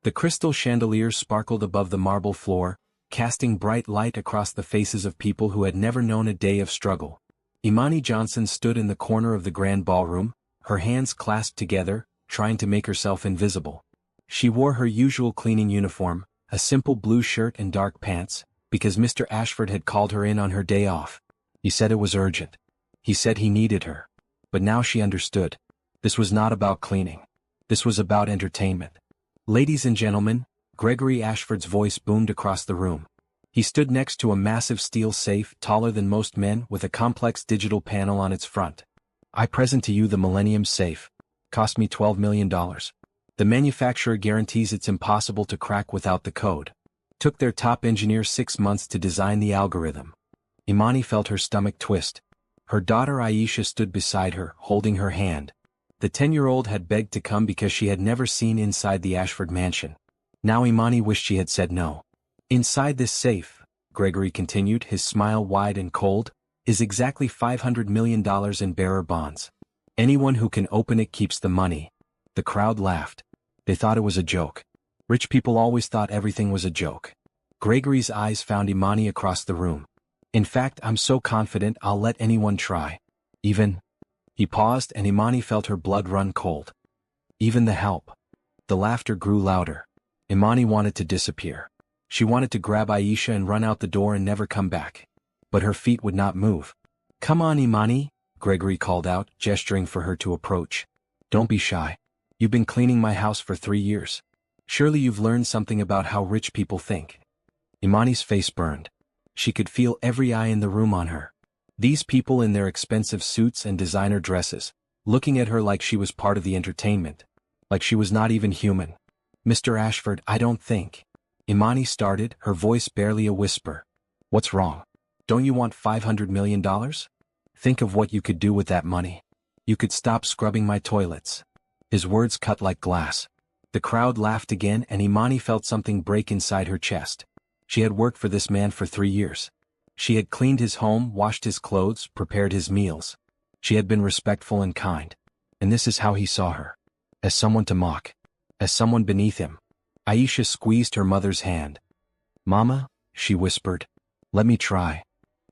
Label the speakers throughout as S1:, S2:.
S1: The crystal chandelier sparkled above the marble floor, casting bright light across the faces of people who had never known a day of struggle. Imani Johnson stood in the corner of the grand ballroom, her hands clasped together, trying to make herself invisible. She wore her usual cleaning uniform, a simple blue shirt and dark pants, because Mr. Ashford had called her in on her day off. He said it was urgent. He said he needed her. But now she understood. This was not about cleaning. This was about entertainment. "Ladies and gentlemen," Gregory Ashford's voice boomed across the room. He stood next to a massive steel safe taller than most men with a complex digital panel on its front. "I present to you the Millennium Safe. Cost me $12 million. The manufacturer guarantees it's impossible to crack without the code. Took their top engineer 6 months to design the algorithm." Imani felt her stomach twist. Her daughter Aisha stood beside her, holding her hand. The 10-year-old had begged to come because she had never seen inside the Ashford mansion. Now Imani wished she had said no. "Inside this safe," Gregory continued, his smile wide and cold, "is exactly $500 million in bearer bonds. Anyone who can open it keeps the money." The crowd laughed. They thought it was a joke. Rich people always thought everything was a joke. Gregory's eyes found Imani across the room. "In fact, I'm so confident I'll let anyone try. Even..." He paused and Imani felt her blood run cold. "Even the help." The laughter grew louder. Imani wanted to disappear. She wanted to grab Aisha and run out the door and never come back. But her feet would not move. "Come on, Imani," Gregory called out, gesturing for her to approach. "Don't be shy. You've been cleaning my house for 3 years. Surely you've learned something about how rich people think." Imani's face burned. She could feel every eye in the room on her. These people in their expensive suits and designer dresses, looking at her like she was part of the entertainment. Like she was not even human. "Mr. Ashford, I don't think..." Imani started, her voice barely a whisper. "What's wrong? Don't you want $500 million? Think of what you could do with that money. You could stop scrubbing my toilets." His words cut like glass. The crowd laughed again and Imani felt something break inside her chest. She had worked for this man for 3 years. She had cleaned his home, washed his clothes, prepared his meals. She had been respectful and kind. And this is how he saw her. As someone to mock. As someone beneath him. Aisha squeezed her mother's hand. "Mama," she whispered. "Let me try."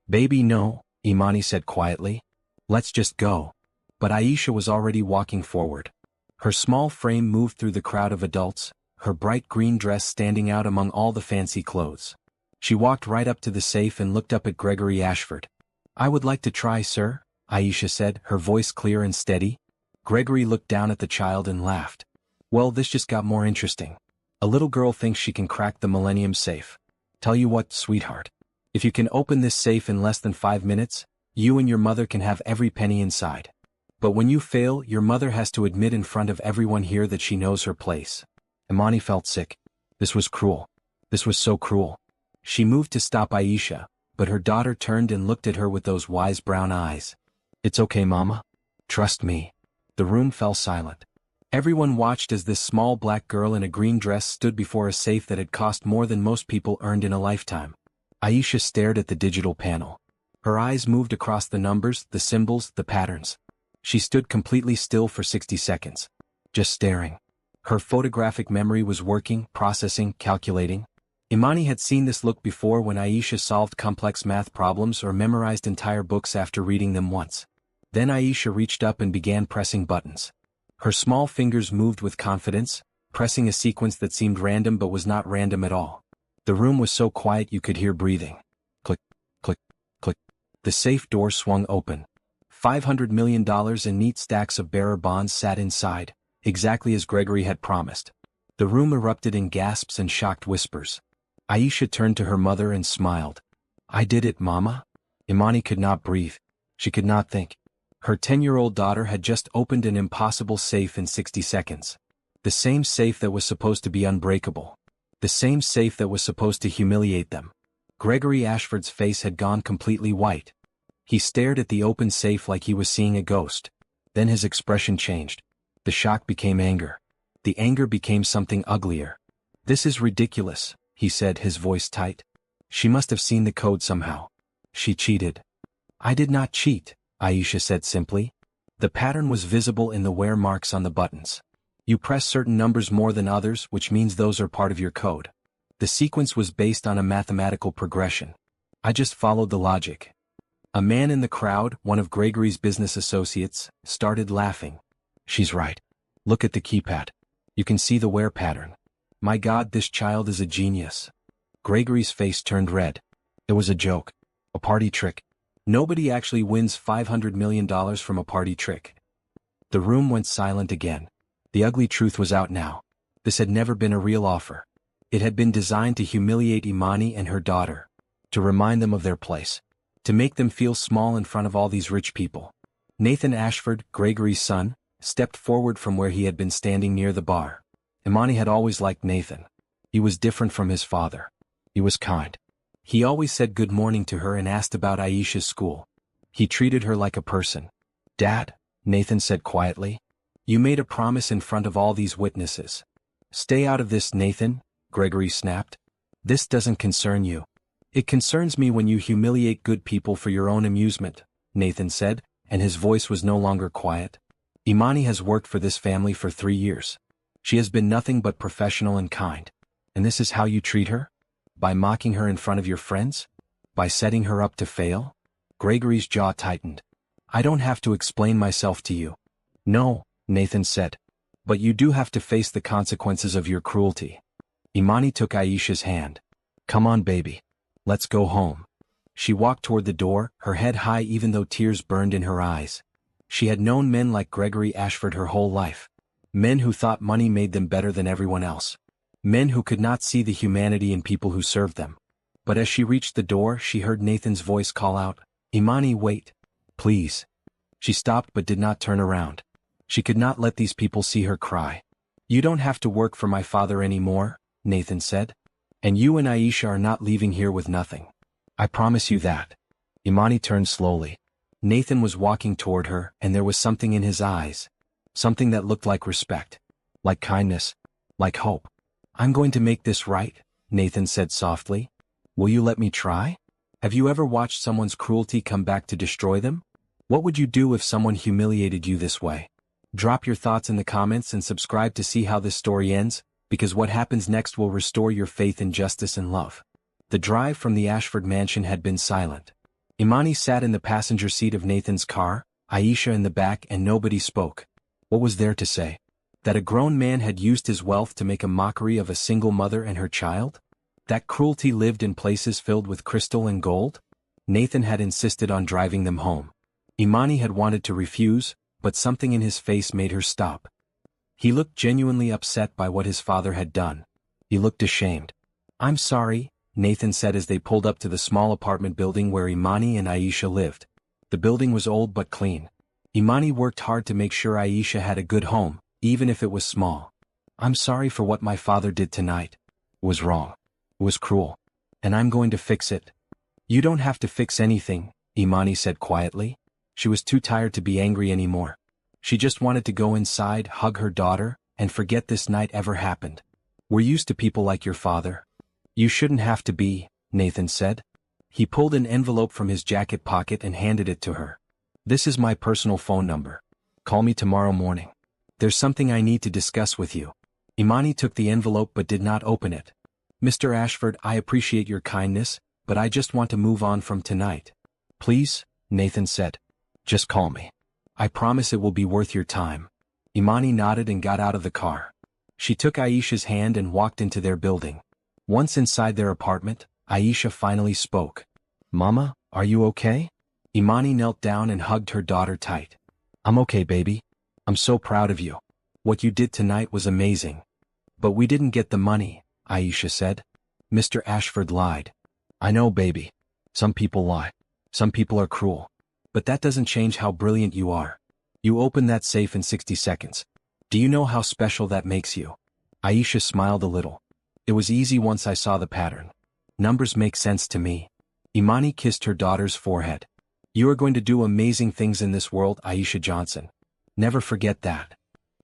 S1: "Baby, no," Imani said quietly. "Let's just go." But Aisha was already walking forward. Her small frame moved through the crowd of adults, her bright green dress standing out among all the fancy clothes. She walked right up to the safe and looked up at Gregory Ashford. "I would like to try, sir," Aisha said, her voice clear and steady. Gregory looked down at the child and laughed. "Well, this just got more interesting. A little girl thinks she can crack the Millennium Safe. Tell you what, sweetheart. If you can open this safe in less than 5 minutes, you and your mother can have every penny inside. But when you fail, your mother has to admit in front of everyone here that she knows her place." Imani felt sick. This was cruel. This was so cruel. She moved to stop Aisha, but her daughter turned and looked at her with those wise brown eyes. "It's okay, Mama. Trust me." The room fell silent. Everyone watched as this small black girl in a green dress stood before a safe that had cost more than most people earned in a lifetime. Aisha stared at the digital panel. Her eyes moved across the numbers, the symbols, the patterns. She stood completely still for 60 seconds. Just staring. Her photographic memory was working, processing, calculating. Imani had seen this look before when Aisha solved complex math problems or memorized entire books after reading them once. Then Aisha reached up and began pressing buttons. Her small fingers moved with confidence, pressing a sequence that seemed random but was not random at all. The room was so quiet you could hear breathing. Click, click, click. The safe door swung open. $500 million in neat stacks of bearer bonds sat inside, exactly as Gregory had promised. The room erupted in gasps and shocked whispers. Aisha turned to her mother and smiled. "I did it, Mama." Imani could not breathe. She could not think. Her 10-year-old daughter had just opened an impossible safe in 60 seconds. The same safe that was supposed to be unbreakable. The same safe that was supposed to humiliate them. Gregory Ashford's face had gone completely white. He stared at the open safe like he was seeing a ghost. Then his expression changed. The shock became anger. The anger became something uglier. "This is ridiculous," he said, his voice tight. "She must have seen the code somehow. She cheated." "I did not cheat," Aisha said simply. The pattern was visible in the wear marks on the buttons. You press certain numbers more than others, which means those are part of your code. The sequence was based on a mathematical progression. I just followed the logic. A man in the crowd, one of Gregory's business associates, started laughing. She's right. Look at the keypad. You can see the wear pattern. My God, this child is a genius. Gregory's face turned red. It was a joke. A party trick. Nobody actually wins $500 million from a party trick. The room went silent again. The ugly truth was out now. This had never been a real offer. It had been designed to humiliate Imani and her daughter. To remind them of their place. To make them feel small in front of all these rich people. Nathan Ashford, Gregory's son, stepped forward from where he had been standing near the bar. Imani had always liked Nathan. He was different from his father. He was kind. He always said good morning to her and asked about Aisha's school. He treated her like a person. Dad, Nathan said quietly. You made a promise in front of all these witnesses. Stay out of this, Nathan, Gregory snapped. This doesn't concern you. It concerns me when you humiliate good people for your own amusement, Nathan said, and his voice was no longer quiet. Imani has worked for this family for 3 years. She has been nothing but professional and kind. And this is how you treat her? By mocking her in front of your friends? By setting her up to fail? Gregory's jaw tightened. I don't have to explain myself to you. No, Nathan said. But you do have to face the consequences of your cruelty. Imani took Aisha's hand. Come on, baby. Let's go home. She walked toward the door, her head high even though tears burned in her eyes. She had known men like Gregory Ashford her whole life. Men who thought money made them better than everyone else. Men who could not see the humanity in people who served them. But as she reached the door, she heard Nathan's voice call out, Imani, wait. Please. She stopped but did not turn around. She could not let these people see her cry. You don't have to work for my father anymore, Nathan said. And you and Aisha are not leaving here with nothing. I promise you that. Imani turned slowly. Nathan was walking toward her, and there was something in his eyes. Something that looked like respect. Like kindness. Like hope. I'm going to make this right, Nathan said softly. Will you let me try? Have you ever watched someone's cruelty come back to destroy them? What would you do if someone humiliated you this way? Drop your thoughts in the comments and subscribe to see how this story ends, because what happens next will restore your faith in justice and love. The drive from the Ashford mansion had been silent. Imani sat in the passenger seat of Nathan's car, Aisha in the back, and nobody spoke. What was there to say? That a grown man had used his wealth to make a mockery of a single mother and her child? That cruelty lived in places filled with crystal and gold? Nathan had insisted on driving them home. Imani had wanted to refuse, but something in his face made her stop. He looked genuinely upset by what his father had done. He looked ashamed. I'm sorry, Nathan said as they pulled up to the small apartment building where Imani and Aisha lived. The building was old but clean. Imani worked hard to make sure Aisha had a good home, even if it was small. I'm sorry for what my father did tonight. It was wrong. It was cruel. And I'm going to fix it. You don't have to fix anything, Imani said quietly. She was too tired to be angry anymore. She just wanted to go inside, hug her daughter, and forget this night ever happened. We're used to people like your father. You shouldn't have to be, Nathan said. He pulled an envelope from his jacket pocket and handed it to her. This is my personal phone number. Call me tomorrow morning. There's something I need to discuss with you. Imani took the envelope but did not open it. Mr. Ashford, I appreciate your kindness, but I just want to move on from tonight. Please, Nathan said. Just call me. I promise it will be worth your time. Imani nodded and got out of the car. She took Aisha's hand and walked into their building. Once inside their apartment, Aisha finally spoke. Mama, are you okay? Imani knelt down and hugged her daughter tight. I'm okay, baby. I'm so proud of you. What you did tonight was amazing. But we didn't get the money, Aisha said. Mr. Ashford lied. I know, baby. Some people lie. Some people are cruel. But that doesn't change how brilliant you are. You opened that safe in 60 seconds. Do you know how special that makes you? Aisha smiled a little. It was easy once I saw the pattern. Numbers make sense to me. Imani kissed her daughter's forehead. You are going to do amazing things in this world, Aisha Johnson. Never forget that.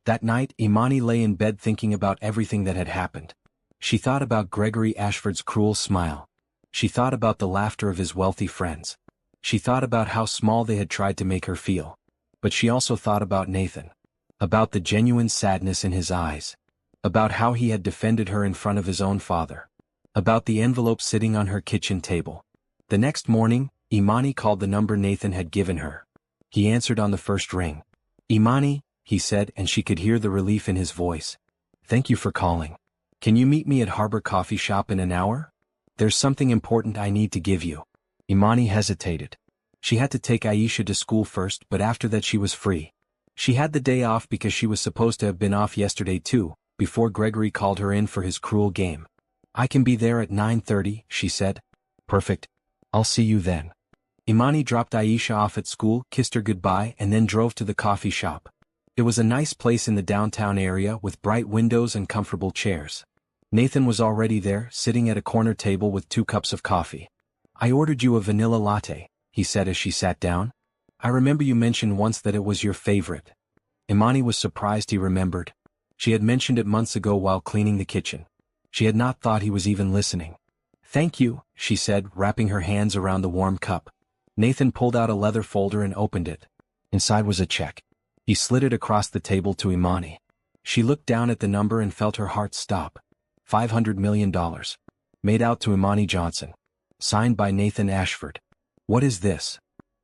S1: That night, Imani lay in bed thinking about everything that had happened. She thought about Gregory Ashford's cruel smile. She thought about the laughter of his wealthy friends. She thought about how small they had tried to make her feel. But she also thought about Nathan. about the genuine sadness in his eyes, about how he had defended her in front of his own father, about the envelope sitting on her kitchen table. The next morning, Imani called the number Nathan had given her. He answered on the first ring. "Imani," he said, and she could hear the relief in his voice. "Thank you for calling. Can you meet me at Harbor Coffee Shop in an hour? There's something important I need to give you." Imani hesitated. She had to take Aisha to school first, but after that she was free. She had the day off because she was supposed to have been off yesterday too, before Gregory called her in for his cruel game. "I can be there at 9:30, she said. "Perfect. I'll see you then." Imani dropped Aisha off at school, kissed her goodbye, and then drove to the coffee shop. It was a nice place in the downtown area with bright windows and comfortable chairs. Nathan was already there, sitting at a corner table with 2 cups of coffee. "I ordered you a vanilla latte," he said as she sat down. "I remember you mentioned once that it was your favorite." Imani was surprised he remembered. She had mentioned it months ago while cleaning the kitchen. She had not thought he was even listening. "Thank you," she said, wrapping her hands around the warm cup. Nathan pulled out a leather folder and opened it. Inside was a check. He slid it across the table to Imani. She looked down at the number and felt her heart stop. $500 million. Made out to Imani Johnson. Signed by Nathan Ashford. "What is this?"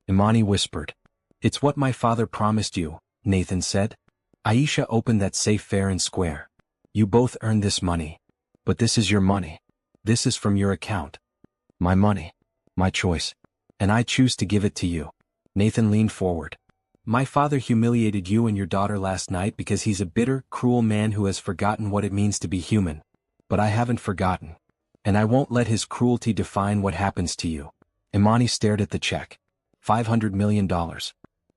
S1: Imani whispered. "It's what my father promised you," Nathan said. "Aisha opened that safe fair and square. You both earned this money. But this is your money. This is from your account. My money. My choice. And I choose to give it to you." Nathan leaned forward. "My father humiliated you and your daughter last night because he's a bitter, cruel man who has forgotten what it means to be human. But I haven't forgotten. And I won't let his cruelty define what happens to you." Imani stared at the check. $500 million.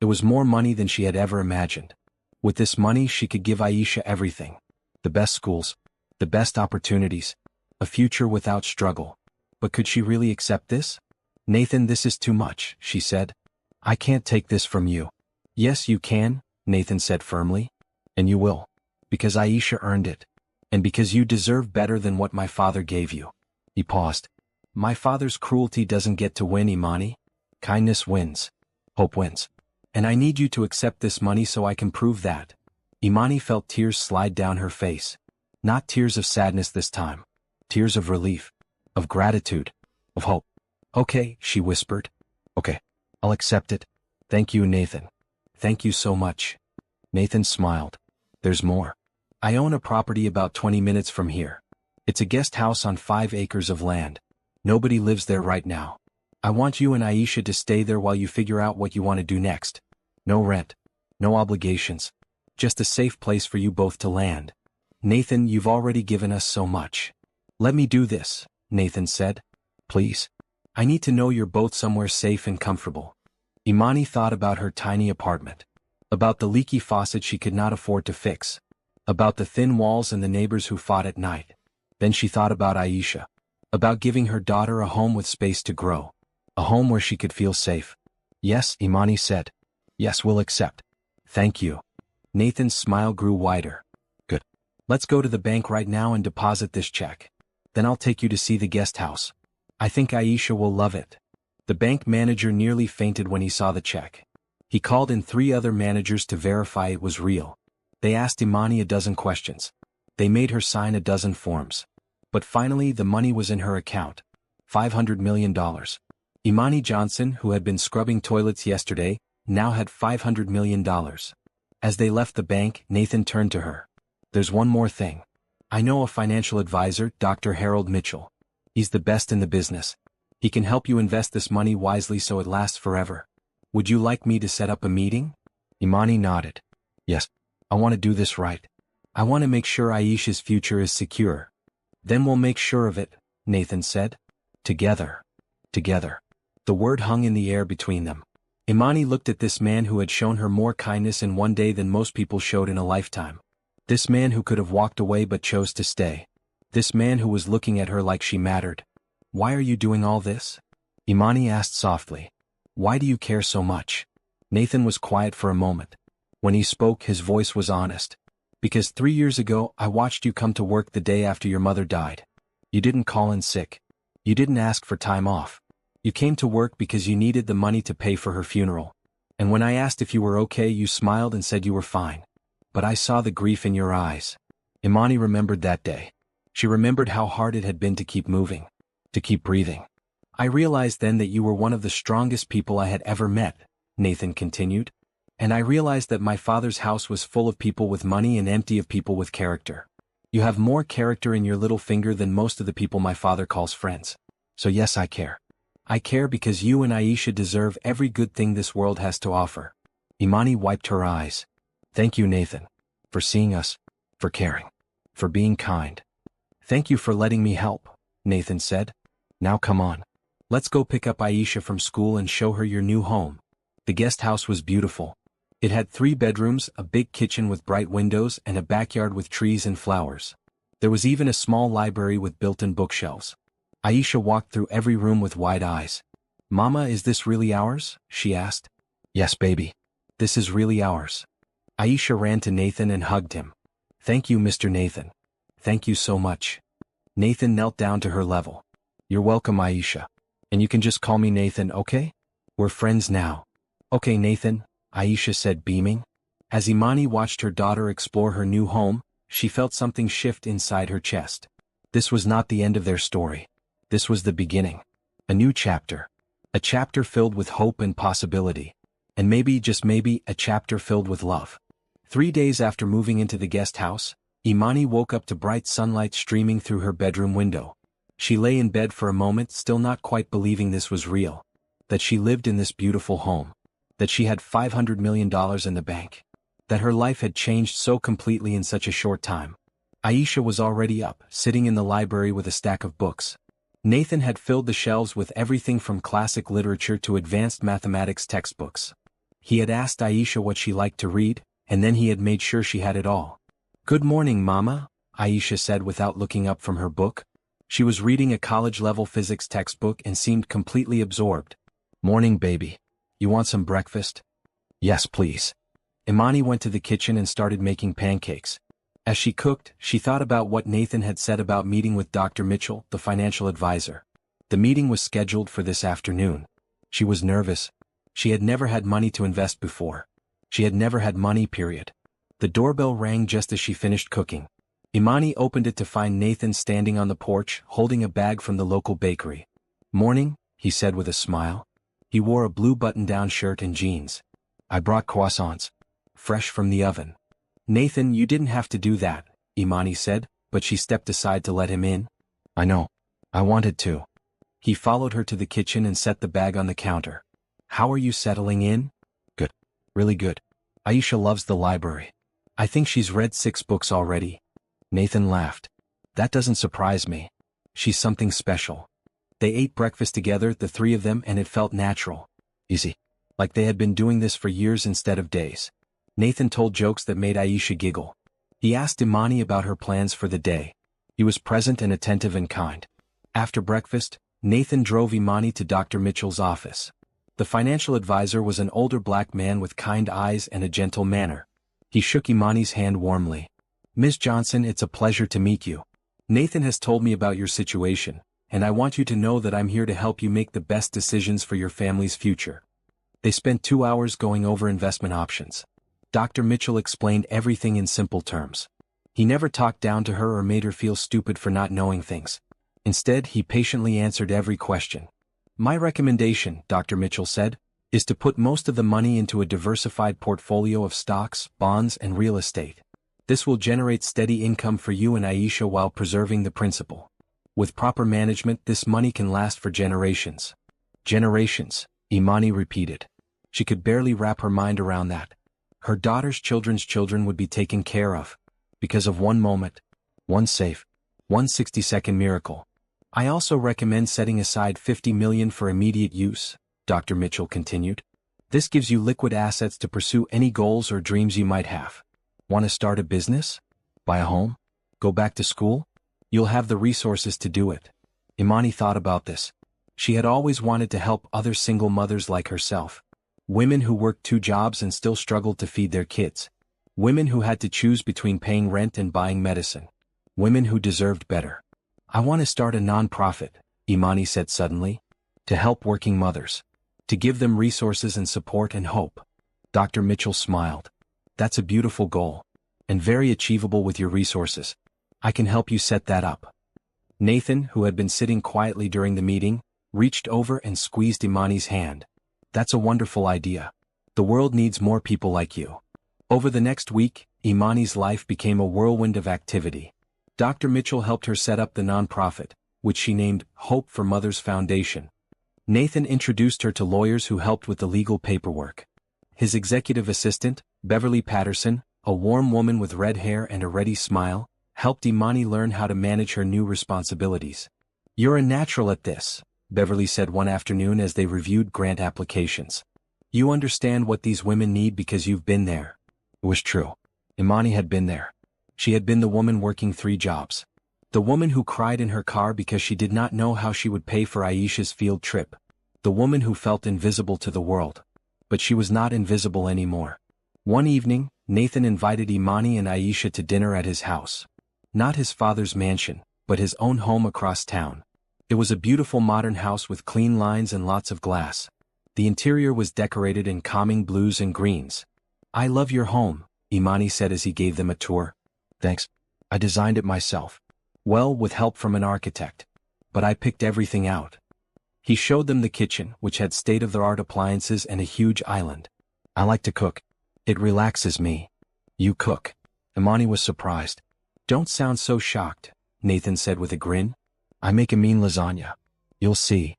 S1: It was more money than she had ever imagined. With this money she could give Aisha everything. The best schools. The best opportunities. A future without struggle. But could she really accept this? "Nathan, this is too much," she said. "I can't take this from you." "Yes, you can," Nathan said firmly. "And you will. Because Aisha earned it. And because you deserve better than what my father gave you." He paused. "My father's cruelty doesn't get to win, Imani. Kindness wins. Hope wins. And I need you to accept this money so I can prove that." Imani felt tears slide down her face. Not tears of sadness this time. Tears of relief. Of gratitude. Of hope. "Okay," she whispered. "Okay. I'll accept it. Thank you, Nathan. Thank you so much." Nathan smiled. "There's more. I own a property about 20 minutes from here. It's a guest house on 5 acres of land. Nobody lives there right now. I want you and Aisha to stay there while you figure out what you want to do next. No rent. No obligations. Just a safe place for you both to land. Nathan, you've already given us so much. Let me do this," Nathan said. "Please. I need to know you're both somewhere safe and comfortable." Imani thought about her tiny apartment. About the leaky faucet she could not afford to fix. About the thin walls and the neighbors who fought at night. Then she thought about Aisha. About giving her daughter a home with space to grow. A home where she could feel safe. "Yes," Imani said. "Yes, we'll accept." "Thank you." Nathan's smile grew wider. "Good. Let's go to the bank right now and deposit this check. Then I'll take you to see the guest house. I think Aisha will love it." The bank manager nearly fainted when he saw the check. He called in 3 other managers to verify it was real. They asked Imani a dozen questions. They made her sign a dozen forms. But finally the money was in her account. $500 million. Imani Johnson, who had been scrubbing toilets yesterday, now had $500 million. As they left the bank, Nathan turned to her. "There's one more thing. I know a financial advisor, Dr. Harold Mitchell. He's the best in the business. He can help you invest this money wisely so it lasts forever. Would you like me to set up a meeting?" Imani nodded. "Yes. I want to do this right. I want to make sure Aisha's future is secure." "Then we'll make sure of it," Nathan said. "Together. Together." The word hung in the air between them. Imani looked at this man who had shown her more kindness in one day than most people showed in a lifetime. This man who could have walked away but chose to stay. This man who was looking at her like she mattered. "Why are you doing all this?" Imani asked softly. "Why do you care so much?" Nathan was quiet for a moment. When he spoke, his voice was honest. "Because 3 years ago I watched you come to work the day after your mother died. You didn't call in sick. You didn't ask for time off. You came to work because you needed the money to pay for her funeral. And when I asked if you were okay, you smiled and said you were fine. But I saw the grief in your eyes. Imani remembered that day. She remembered how hard it had been to keep moving, to keep breathing. I realized then that you were one of the strongest people I had ever met, Nathan continued. And I realized that my father's house was full of people with money and empty of people with character. You have more character in your little finger than most of the people my father calls friends. So yes, I care. I care because you and Aisha deserve every good thing this world has to offer. Imani wiped her eyes. Thank you, Nathan. For seeing us. For caring. For being kind. Thank you for letting me help, Nathan said. Now come on. Let's go pick up Aisha from school and show her your new home. The guest house was beautiful. It had 3 bedrooms, a big kitchen with bright windows, and a backyard with trees and flowers. There was even a small library with built-in bookshelves. Aisha walked through every room with wide eyes. Mama, is this really ours? She asked. Yes, baby. This is really ours. Aisha ran to Nathan and hugged him. Thank you, Mr. Nathan. Thank you so much. Nathan knelt down to her level. You're welcome, Aisha. And you can just call me Nathan, okay? We're friends now. Okay, Nathan, Aisha said, beaming. As Imani watched her daughter explore her new home, she felt something shift inside her chest. This was not the end of their story. This was the beginning. A new chapter. A chapter filled with hope and possibility. And maybe, just maybe, a chapter filled with love. 3 days after moving into the guest house, Imani woke up to bright sunlight streaming through her bedroom window. She lay in bed for a moment, still not quite believing this was real. That she lived in this beautiful home. That she had $500 million in the bank. That her life had changed so completely in such a short time. Aisha was already up, sitting in the library with a stack of books. Nathan had filled the shelves with everything from classic literature to advanced mathematics textbooks. He had asked Aisha what she liked to read, and then he had made sure she had it all. Good morning, Mama, Aisha said without looking up from her book. She was reading a college-level physics textbook and seemed completely absorbed. Morning, baby. You want some breakfast? Yes, please. Imani went to the kitchen and started making pancakes. As she cooked, she thought about what Nathan had said about meeting with Dr. Mitchell, the financial advisor. The meeting was scheduled for this afternoon. She was nervous. She had never had money to invest before. She had never had money, period. The doorbell rang just as she finished cooking. Imani opened it to find Nathan standing on the porch, holding a bag from the local bakery. Morning, he said with a smile. He wore a blue button-down shirt and jeans. I brought croissants. Fresh from the oven. Nathan, you didn't have to do that, Imani said, but she stepped aside to let him in. I know. I wanted to. He followed her to the kitchen and set the bag on the counter. How are you settling in? Good. Really good. Aisha loves the library. I think she's read 6 books already. Nathan laughed. That doesn't surprise me. She's something special. They ate breakfast together, the 3 of them, and it felt natural. Easy. Like they had been doing this for years instead of days. Nathan told jokes that made Aisha giggle. He asked Imani about her plans for the day. He was present and attentive and kind. After breakfast, Nathan drove Imani to Dr. Mitchell's office. The financial advisor was an older black man with kind eyes and a gentle manner. He shook Imani's hand warmly. Ms. Johnson, it's a pleasure to meet you. Nathan has told me about your situation, and I want you to know that I'm here to help you make the best decisions for your family's future. They spent 2 hours going over investment options. Dr. Mitchell explained everything in simple terms. He never talked down to her or made her feel stupid for not knowing things. Instead, he patiently answered every question. My recommendation, Dr. Mitchell said, is to put most of the money into a diversified portfolio of stocks, bonds, and real estate. This will generate steady income for you and Aisha while preserving the principal. With proper management, this money can last for generations. Generations, Imani repeated. She could barely wrap her mind around that. Her daughter's children's children would be taken care of. Because of one moment. One safe. 1 60-second miracle. I also recommend setting aside $50 million for immediate use, Dr. Mitchell continued. This gives you liquid assets to pursue any goals or dreams you might have. Want to start a business? Buy a home? Go back to school? You'll have the resources to do it. Imani thought about this. She had always wanted to help other single mothers like herself. Women who worked 2 jobs and still struggled to feed their kids. Women who had to choose between paying rent and buying medicine. Women who deserved better. I want to start a non-profit, Imani said suddenly. To help working mothers. To give them resources and support and hope. Dr. Mitchell smiled. That's a beautiful goal. and very achievable with your resources. I can help you set that up. Nathan, who had been sitting quietly during the meeting, reached over and squeezed Imani's hand. That's a wonderful idea. The world needs more people like you. Over the next week, Imani's life became a whirlwind of activity. Dr. Mitchell helped her set up the nonprofit, which she named Hope for Mothers Foundation. Nathan introduced her to lawyers who helped with the legal paperwork. His executive assistant, Beverly Patterson, a warm woman with red hair and a ready smile, helped Imani learn how to manage her new responsibilities. You're a natural at this, Beverly said one afternoon as they reviewed grant applications. You understand what these women need because you've been there. It was true. Imani had been there. She had been the woman working 3 jobs. The woman who cried in her car because she did not know how she would pay for Aisha's field trip. The woman who felt invisible to the world. But she was not invisible anymore. One evening, Nathan invited Imani and Aisha to dinner at his house. Not his father's mansion, but his own home across town. It was a beautiful modern house with clean lines and lots of glass. The interior was decorated in calming blues and greens. I love your home, Imani said as he gave them a tour. Thanks. I designed it myself. Well, with help from an architect. But I picked everything out. He showed them the kitchen, which had state-of-the-art appliances and a huge island. I like to cook. It relaxes me. You cook. Imani was surprised. Don't sound so shocked, Nathan said with a grin. I make a mean lasagna. You'll see.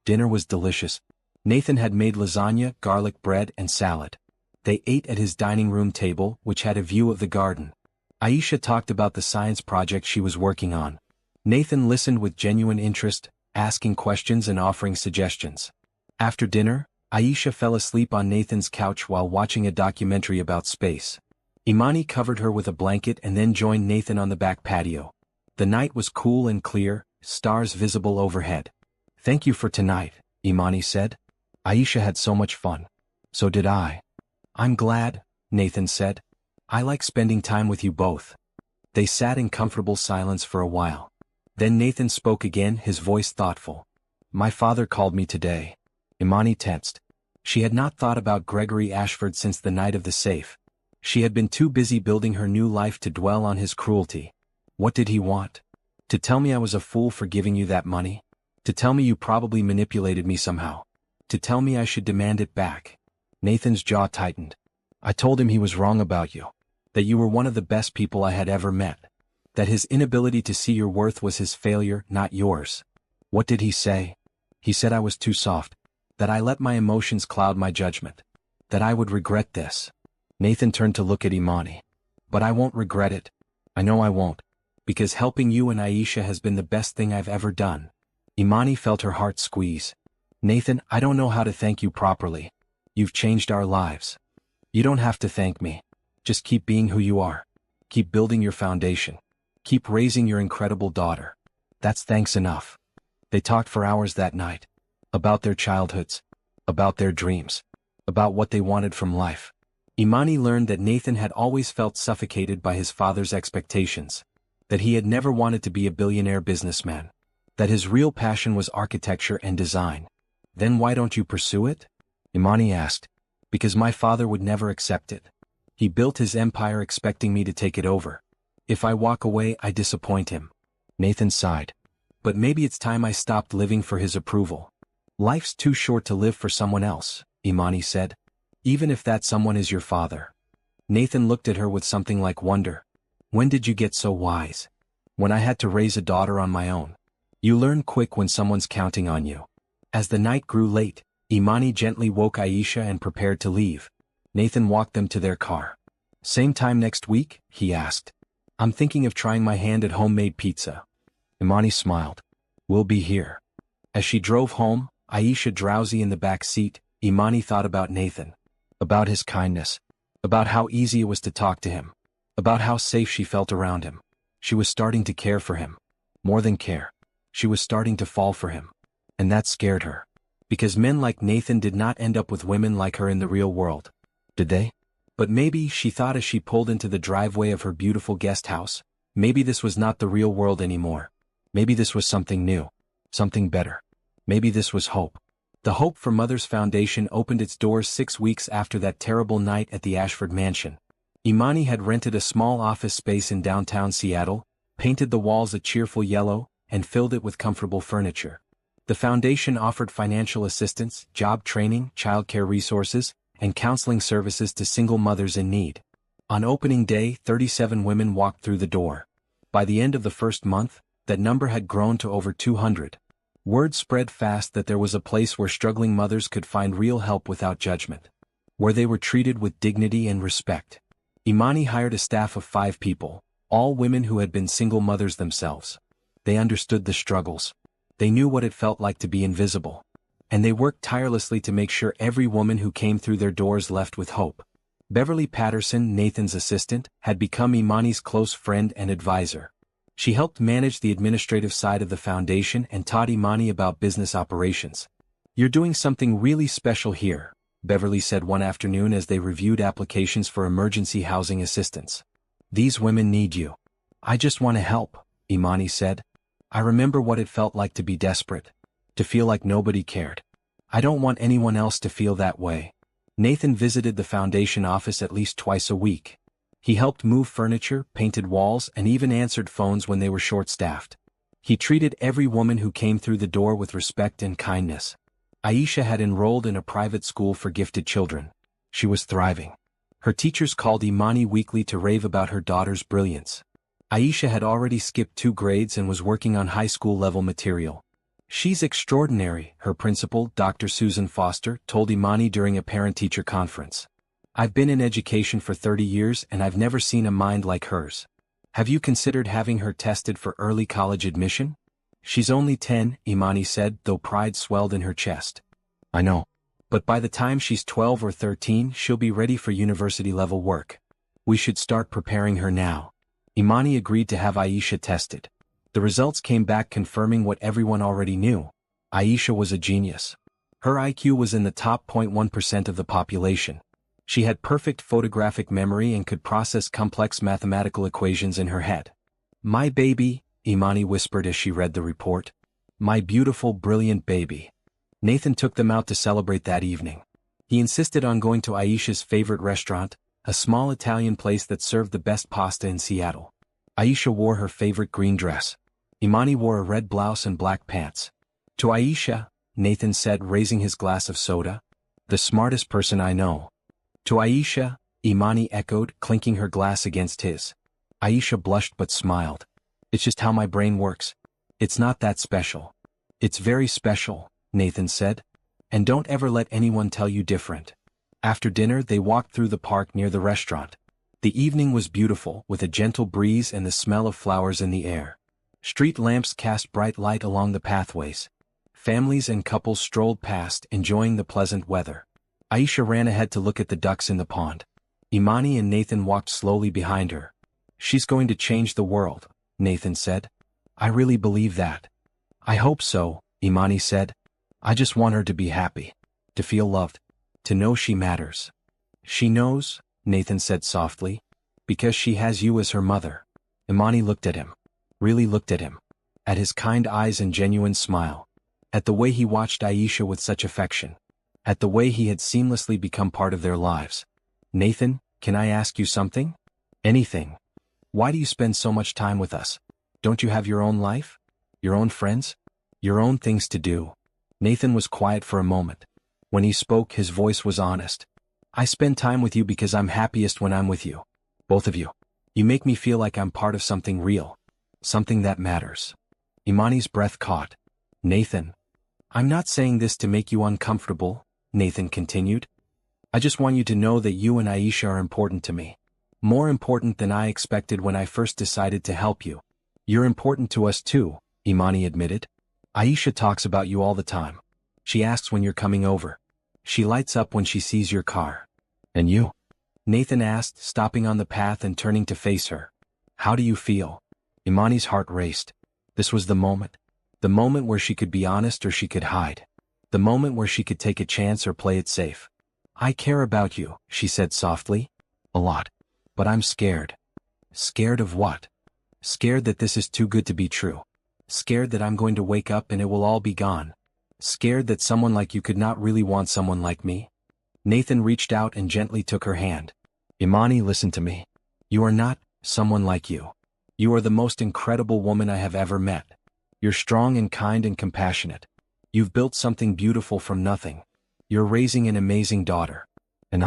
S1: Dinner was delicious. Nathan had made lasagna, garlic bread, and salad. They ate at his dining room table, which had a view of the garden. Aisha talked about the science project she was working on. Nathan listened with genuine interest, asking questions and offering suggestions. After dinner, Aisha fell asleep on Nathan's couch while watching a documentary about space. Imani covered her with a blanket and then joined Nathan on the back patio. The night was cool and clear, stars visible overhead. Thank you for tonight, Imani said. Aisha had so much fun. So did I. I'm glad, Nathan said. I like spending time with you both. They sat in comfortable silence for a while. Then Nathan spoke again, his voice thoughtful. My father called me today. Imani tensed. She had not thought about Gregory Ashford since the night of the safe. She had been too busy building her new life to dwell on his cruelty. What did he want? To tell me I was a fool for giving you that money? To tell me you probably manipulated me somehow? To tell me I should demand it back? Nathan's jaw tightened. I told him he was wrong about you. That you were one of the best people I had ever met. That his inability to see your worth was his failure, not yours. What did he say? He said I was too soft. That I let my emotions cloud my judgment. That I would regret this. Nathan turned to look at Imani. But I won't regret it. I know I won't. Because helping you and Aisha has been the best thing I've ever done. Imani felt her heart squeeze. Nathan, I don't know how to thank you properly. You've changed our lives. You don't have to thank me. Just keep being who you are. Keep building your foundation. Keep raising your incredible daughter. That's thanks enough. They talked for hours that night. About their childhoods. About their dreams. About what they wanted from life. Imani learned that Nathan had always felt suffocated by his father's expectations. That he had never wanted to be a billionaire businessman. That his real passion was architecture and design. Then why don't you pursue it? Imani asked. Because my father would never accept it. He built his empire expecting me to take it over. If I walk away, I disappoint him. Nathan sighed. But maybe it's time I stopped living for his approval. Life's too short to live for someone else, Imani said. Even if that someone is your father. Nathan looked at her with something like wonder. When did you get so wise? When I had to raise a daughter on my own. You learn quick when someone's counting on you. As the night grew late, Imani gently woke Aisha and prepared to leave. Nathan walked them to their car. Same time next week? He asked. I'm thinking of trying my hand at homemade pizza. Imani smiled. We'll be here. As she drove home, Aisha drowsy in the back seat, Imani thought about Nathan. About his kindness. About how easy it was to talk to him. About how safe she felt around him. She was starting to care for him. More than care. She was starting to fall for him. And that scared her. Because men like Nathan did not end up with women like her in the real world. Did they? But maybe, she thought as she pulled into the driveway of her beautiful guest house, maybe this was not the real world anymore. Maybe this was something new. Something better. Maybe this was hope. The Hope for Mothers Foundation opened its doors 6 weeks after that terrible night at the Ashford mansion. Imani had rented a small office space in downtown Seattle, painted the walls a cheerful yellow, and filled it with comfortable furniture. The foundation offered financial assistance, job training, childcare resources, and counseling services to single mothers in need. On opening day, 37 women walked through the door. By the end of the first month, that number had grown to over 200. Word spread fast that there was a place where struggling mothers could find real help without judgment, where they were treated with dignity and respect. Imani hired a staff of 5 people, all women who had been single mothers themselves. They understood the struggles. They knew what it felt like to be invisible. And they worked tirelessly to make sure every woman who came through their doors left with hope. Beverly Patterson, Nathan's assistant, had become Imani's close friend and advisor. She helped manage the administrative side of the foundation and taught Imani about business operations. "You're doing something really special here," Beverly said one afternoon as they reviewed applications for emergency housing assistance. "These women need you." "I just want to help," Imani said. "I remember what it felt like to be desperate, to feel like nobody cared. I don't want anyone else to feel that way." Nathan visited the foundation office at least twice a week. He helped move furniture, painted walls, and even answered phones when they were short-staffed. He treated every woman who came through the door with respect and kindness. Aisha had enrolled in a private school for gifted children. She was thriving. Her teachers called Imani weekly to rave about her daughter's brilliance. Aisha had already skipped 2 grades and was working on high school-level material. "She's extraordinary," her principal, Dr. Susan Foster, told Imani during a parent-teacher conference. "I've been in education for 30 years and I've never seen a mind like hers. Have you considered having her tested for early college admission?" "She's only 10, Imani said, though pride swelled in her chest. "I know. But by the time she's 12 or 13, she'll be ready for university-level work. We should start preparing her now." Imani agreed to have Aisha tested. The results came back confirming what everyone already knew. Aisha was a genius. Her IQ was in the top 0.1% of the population. She had perfect photographic memory and could process complex mathematical equations in her head. "My baby," Imani whispered as she read the report. "My beautiful, brilliant baby." Nathan took them out to celebrate that evening. He insisted on going to Aisha's favorite restaurant, a small Italian place that served the best pasta in Seattle. Aisha wore her favorite green dress. Imani wore a red blouse and black pants. "To Aisha," Nathan said, raising his glass of soda. "The smartest person I know." "To Aisha," Imani echoed, clinking her glass against his. Aisha blushed but smiled. "It's just how my brain works. It's not that special." "It's very special," Nathan said. "And don't ever let anyone tell you different." After dinner they walked through the park near the restaurant. The evening was beautiful, with a gentle breeze and the smell of flowers in the air. Street lamps cast bright light along the pathways. Families and couples strolled past, enjoying the pleasant weather. Aisha ran ahead to look at the ducks in the pond. Imani and Nathan walked slowly behind her. "She's going to change the world," Nathan said. "I really believe that." "I hope so," Imani said. "I just want her to be happy, to feel loved, to know she matters." "She knows," Nathan said softly, "because she has you as her mother." Imani looked at him. Really looked at him. At his kind eyes and genuine smile. At the way he watched Aisha with such affection. At the way he had seamlessly become part of their lives. "Nathan, can I ask you something?" "Anything." "Why do you spend so much time with us? Don't you have your own life? Your own friends? Your own things to do?" Nathan was quiet for a moment. When he spoke, his voice was honest. "I spend time with you because I'm happiest when I'm with you. Both of you. You make me feel like I'm part of something real. Something that matters." Imani's breath caught. "Nathan. I'm not saying this to make you uncomfortable," Nathan continued. "I just want you to know that you and Aisha are important to me. More important than I expected when I first decided to help you." "You're important to us too," Imani admitted. "Aisha talks about you all the time. She asks when you're coming over. She lights up when she sees your car." "And you?" Nathan asked, stopping on the path and turning to face her. "How do you feel?" Imani's heart raced. This was the moment. The moment where she could be honest or she could hide. The moment where she could take a chance or play it safe. "I care about you," she said softly. "A lot. But I'm scared." "Scared of what?" "Scared that this is too good to be true. Scared that I'm going to wake up and it will all be gone. Scared that someone like you could not really want someone like me." Nathan reached out and gently took her hand. Imani, listen to me. You are not someone like you. You are the most incredible woman I have ever met. You're strong and kind and compassionate. You've built something beautiful from nothing. You're raising an amazing daughter. And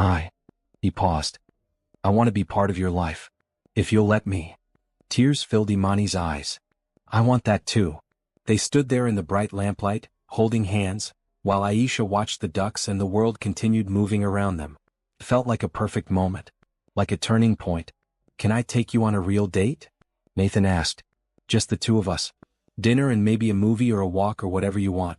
S1: he paused. I want to be part of your life. If you'll let me. Tears filled Imani's eyes. I want that too. They stood there in the bright lamplight, holding hands, while Aisha watched the ducks and the world continued moving around them. It felt like a perfect moment. Like a turning point. Can I take you on a real date? Nathan asked. Just the two of us. Dinner and maybe a movie or a walk or whatever you want.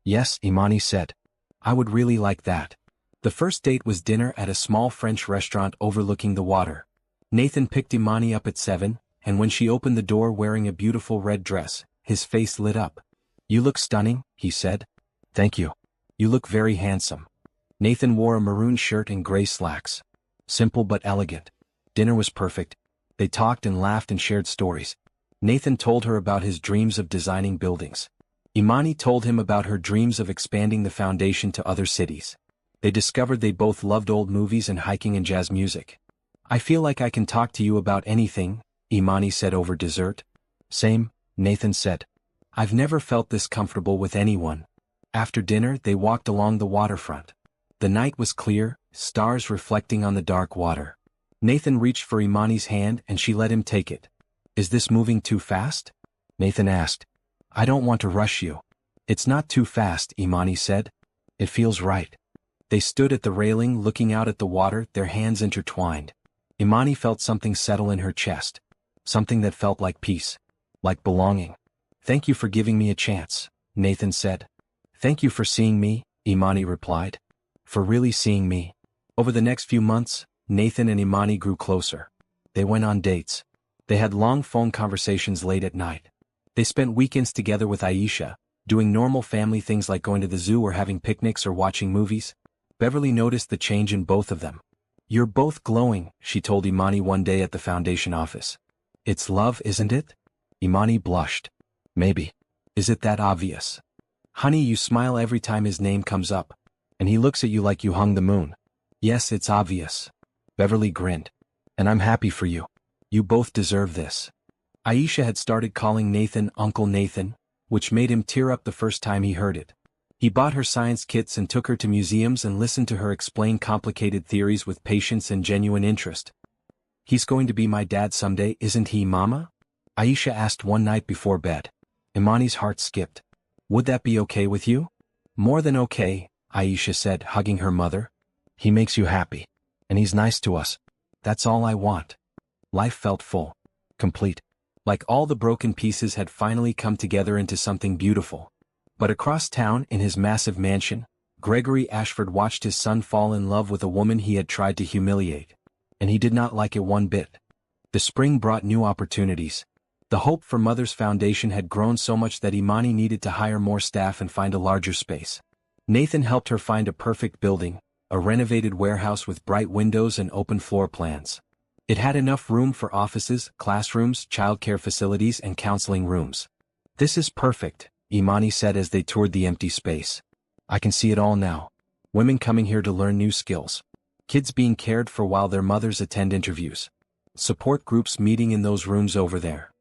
S1: Yes, Imani said. I would really like that. The first date was dinner at a small French restaurant overlooking the water. Nathan picked Imani up at 7, and when she opened the door wearing a beautiful red dress, his face lit up. You look stunning, he said. Thank you. You look very handsome. Nathan wore a maroon shirt and gray slacks. Simple but elegant. Dinner was perfect. They talked and laughed and shared stories. Nathan told her about his dreams of designing buildings. Imani told him about her dreams of expanding the foundation to other cities. They discovered they both loved old movies and hiking and jazz music. I feel like I can talk to you about anything, Imani said over dessert. Same, Nathan said. I've never felt this comfortable with anyone. After dinner they walked along the waterfront. The night was clear, stars reflecting on the dark water. Nathan reached for Imani's hand and she let him take it. Is this moving too fast? Nathan asked. I don't want to rush you. It's not too fast, Imani said. It feels right. They stood at the railing looking out at the water, their hands intertwined. Imani felt something settle in her chest. Something that felt like peace. Like belonging. Thank you for giving me a chance, Nathan said. Thank you for seeing me, Imani replied. For really seeing me. Over the next few months, Nathan and Imani grew closer. They went on dates. They had long phone conversations late at night. They spent weekends together with Aisha, doing normal family things like going to the zoo or having picnics or watching movies. Beverly noticed the change in both of them. You're both glowing, she told Imani one day at the foundation office. It's love, isn't it? Imani blushed. Maybe. Is it that obvious? Honey, you smile every time his name comes up. And he looks at you like you hung the moon. Yes, it's obvious. Beverly grinned. And I'm happy for you. You both deserve this. Aisha had started calling Nathan Uncle Nathan, which made him tear up the first time he heard it. He bought her science kits and took her to museums and listened to her explain complicated theories with patience and genuine interest. He's going to be my dad someday, isn't he, Mama? Aisha asked one night before bed. Imani's heart skipped. Would that be okay with you? More than okay, Aisha said, hugging her mother. He makes you happy. And he's nice to us. That's all I want. Life felt full. Complete. Like all the broken pieces had finally come together into something beautiful. But across town, in his massive mansion, Gregory Ashford watched his son fall in love with a woman he had tried to humiliate. And he did not like it one bit. The spring brought new opportunities. The hope for Mother's Foundation had grown so much that Imani needed to hire more staff and find a larger space. Nathan helped her find a perfect building, a renovated warehouse with bright windows and open floor plans. It had enough room for offices, classrooms, childcare facilities, and counseling rooms. This is perfect, Imani said as they toured the empty space. I can see it all now. Women coming here to learn new skills. Kids being cared for while their mothers attend interviews. Support groups meeting in those rooms over there.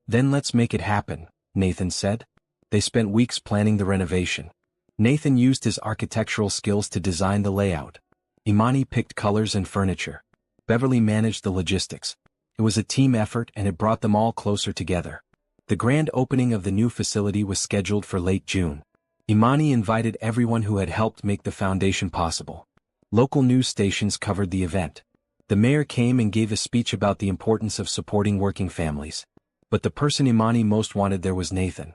S1: Then let's make it happen, Nathan said. They spent weeks planning the renovation. Nathan used his architectural skills to design the layout. Imani picked colors and furniture. Beverly managed the logistics. It was a team effort and it brought them all closer together. The grand opening of the new facility was scheduled for late June. Imani invited everyone who had helped make the foundation possible. Local news stations covered the event. The mayor came and gave a speech about the importance of supporting working families. But the person Imani most wanted there was Nathan.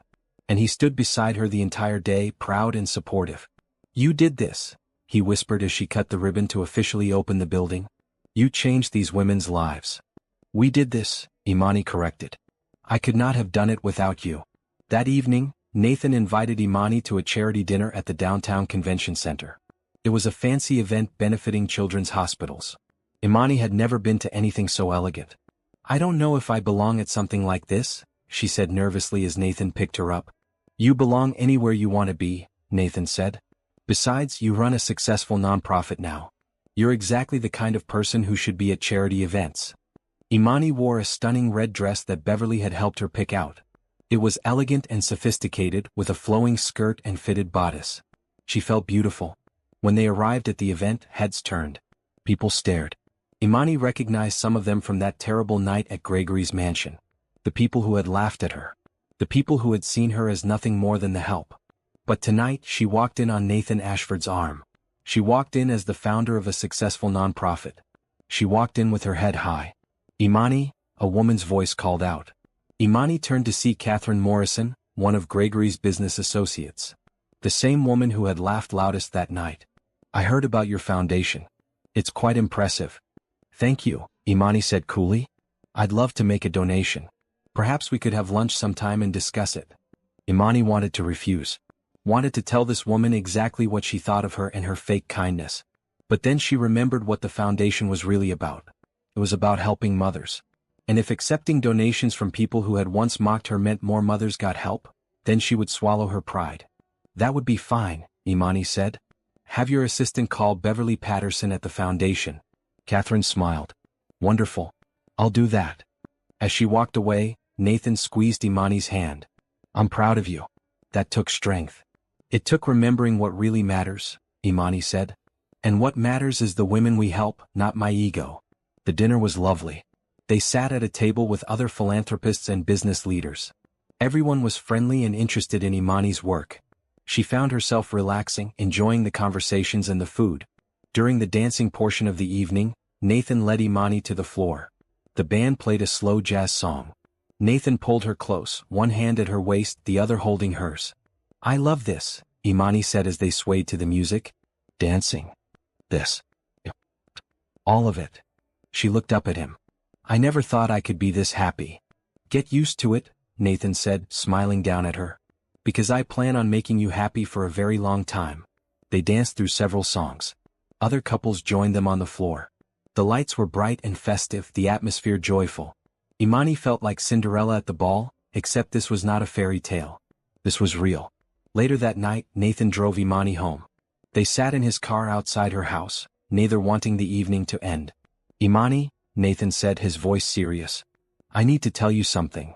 S1: And he stood beside her the entire day, proud and supportive. You did this, he whispered as she cut the ribbon to officially open the building. You changed these women's lives. We did this, Imani corrected. I could not have done it without you. That evening, Nathan invited Imani to a charity dinner at the downtown convention center. It was a fancy event benefiting children's hospitals. Imani had never been to anything so elegant. I don't know if I belong at something like this, she said nervously as Nathan picked her up. You belong anywhere you want to be, Nathan said. Besides, you run a successful nonprofit now. You're exactly the kind of person who should be at charity events. Imani wore a stunning red dress that Beverly had helped her pick out. It was elegant and sophisticated, with a flowing skirt and fitted bodice. She felt beautiful. When they arrived at the event, heads turned. People stared. Imani recognized some of them from that terrible night at Gregory's mansion. The people who had laughed at her. The people who had seen her as nothing more than the help. But tonight she walked in on Nathan Ashford's arm. She walked in as the founder of a successful nonprofit. She walked in with her head high. Imani, a woman's voice called out. Imani turned to see Catherine Morrison, one of Gregory's business associates. The same woman who had laughed loudest that night. I heard about your foundation. It's quite impressive. Thank you, Imani said coolly. I'd love to make a donation. Perhaps we could have lunch sometime and discuss it. Imani wanted to refuse. Wanted to tell this woman exactly what she thought of her and her fake kindness. But then she remembered what the foundation was really about. It was about helping mothers. And if accepting donations from people who had once mocked her meant more mothers got help, then she would swallow her pride. That would be fine, Imani said. Have your assistant call Beverly Patterson at the foundation. Catherine smiled. Wonderful. I'll do that. As she walked away, Nathan squeezed Imani's hand. I'm proud of you. That took strength. It took remembering what really matters, Imani said. And what matters is the women we help, not my ego. The dinner was lovely. They sat at a table with other philanthropists and business leaders. Everyone was friendly and interested in Imani's work. She found herself relaxing, enjoying the conversations and the food. During the dancing portion of the evening, Nathan led Imani to the floor. The band played a slow jazz song. Nathan pulled her close, one hand at her waist, the other holding hers. I love this, Imani said as they swayed to the music. Dancing. This. All of it. She looked up at him. I never thought I could be this happy. Get used to it, Nathan said, smiling down at her. Because I plan on making you happy for a very long time. They danced through several songs. Other couples joined them on the floor. The lights were bright and festive, the atmosphere joyful. Imani felt like Cinderella at the ball, except this was not a fairy tale. This was real. Later that night, Nathan drove Imani home. They sat in his car outside her house, neither wanting the evening to end. Imani, Nathan said, his voice serious. I need to tell you something.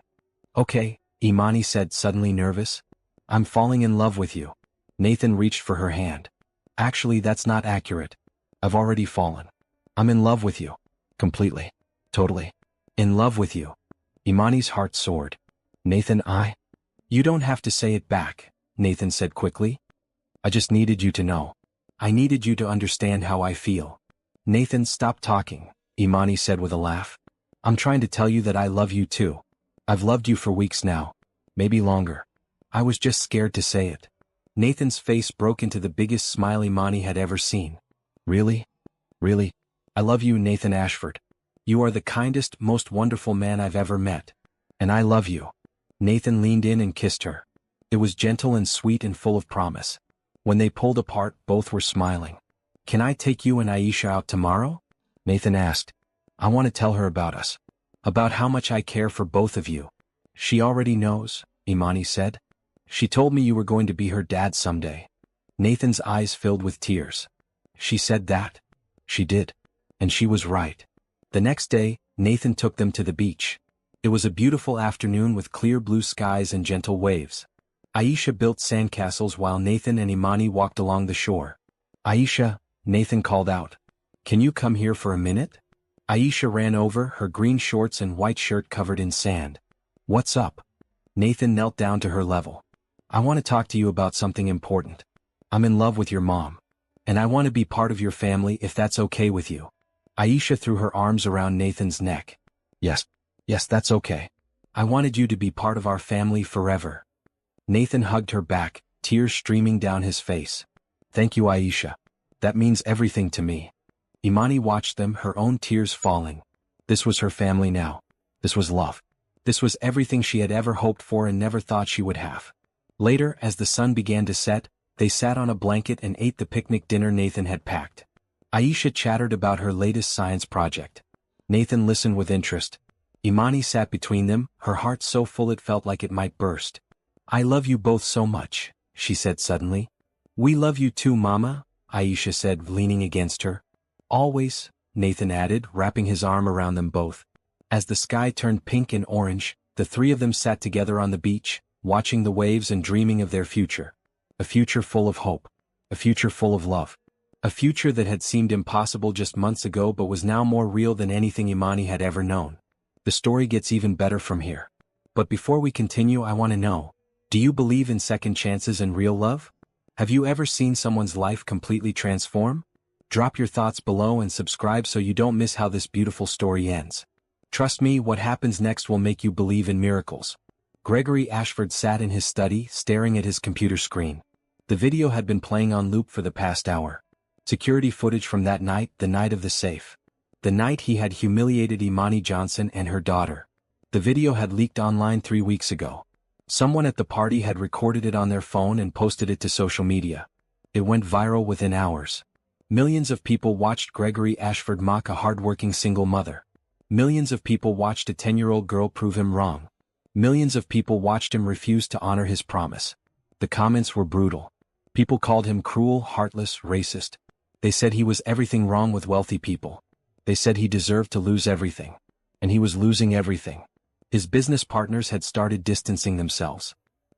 S1: Okay, Imani said, suddenly nervous. I'm falling in love with you. Nathan reached for her hand. Actually, that's not accurate. I've already fallen. I'm in love with you. Completely. Totally. In love with you. Imani's heart soared. Nathan, You don't have to say it back, Nathan said quickly. I just needed you to know. I needed you to understand how I feel. Nathan, stop talking, Imani said with a laugh. I'm trying to tell you that I love you too. I've loved you for weeks now. Maybe longer. I was just scared to say it. Nathan's face broke into the biggest smile Imani had ever seen. Really? Really? I love you, Nathan Ashford. You are the kindest, most wonderful man I've ever met. And I love you. Nathan leaned in and kissed her. It was gentle and sweet and full of promise. When they pulled apart, both were smiling. Can I take you and Aisha out tomorrow? Nathan asked. I want to tell her about us. About how much I care for both of you. She already knows, Imani said. She told me you were going to be her dad someday. Nathan's eyes filled with tears. She said that? She did. And she was right. The next day, Nathan took them to the beach. It was a beautiful afternoon with clear blue skies and gentle waves. Aisha built sandcastles while Nathan and Imani walked along the shore. Aisha, Nathan called out. Can you come here for a minute? Aisha ran over, her green shorts and white shirt covered in sand. What's up? Nathan knelt down to her level. I want to talk to you about something important. I'm in love with your mom. And I want to be part of your family if that's okay with you. Aisha threw her arms around Nathan's neck. Yes, that's okay. I wanted you to be part of our family forever. Nathan hugged her back, tears streaming down his face. Thank you, Aisha. That means everything to me. Imani watched them, her own tears falling. This was her family now. This was love. This was everything she had ever hoped for and never thought she would have. Later, as the sun began to set, they sat on a blanket and ate the picnic dinner Nathan had packed. Aisha chattered about her latest science project. Nathan listened with interest. Imani sat between them, her heart so full it felt like it might burst. I love you both so much, she said suddenly. We love you too, Mama, Aisha said, leaning against her. Always, Nathan added, wrapping his arm around them both. As the sky turned pink and orange, the three of them sat together on the beach, watching the waves and dreaming of their future. A future full of hope. A future full of love. A future that had seemed impossible just months ago but was now more real than anything Imani had ever known. The story gets even better from here. But before we continue, I want to know, do you believe in second chances and real love? Have you ever seen someone's life completely transform? Drop your thoughts below and subscribe so you don't miss how this beautiful story ends. Trust me, what happens next will make you believe in miracles. Gregory Ashford sat in his study, staring at his computer screen. The video had been playing on loop for the past hour. Security footage from that night, the night of the safe. The night he had humiliated Imani Johnson and her daughter. The video had leaked online 3 weeks ago. Someone at the party had recorded it on their phone and posted it to social media. It went viral within hours. Millions of people watched Gregory Ashford mock a hardworking single mother. Millions of people watched a 10-year-old girl prove him wrong. Millions of people watched him refuse to honor his promise. The comments were brutal. People called him cruel, heartless, racist. They said he was everything wrong with wealthy people. They said he deserved to lose everything. And he was losing everything. His business partners had started distancing themselves.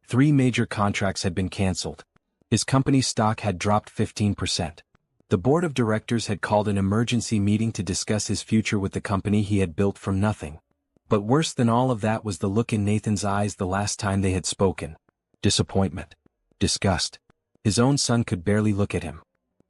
S1: 3 major contracts had been canceled. His company's stock had dropped 15%. The board of directors had called an emergency meeting to discuss his future with the company he had built from nothing. But worse than all of that was the look in Nathan's eyes the last time they had spoken. Disappointment. Disgust. His own son could barely look at him.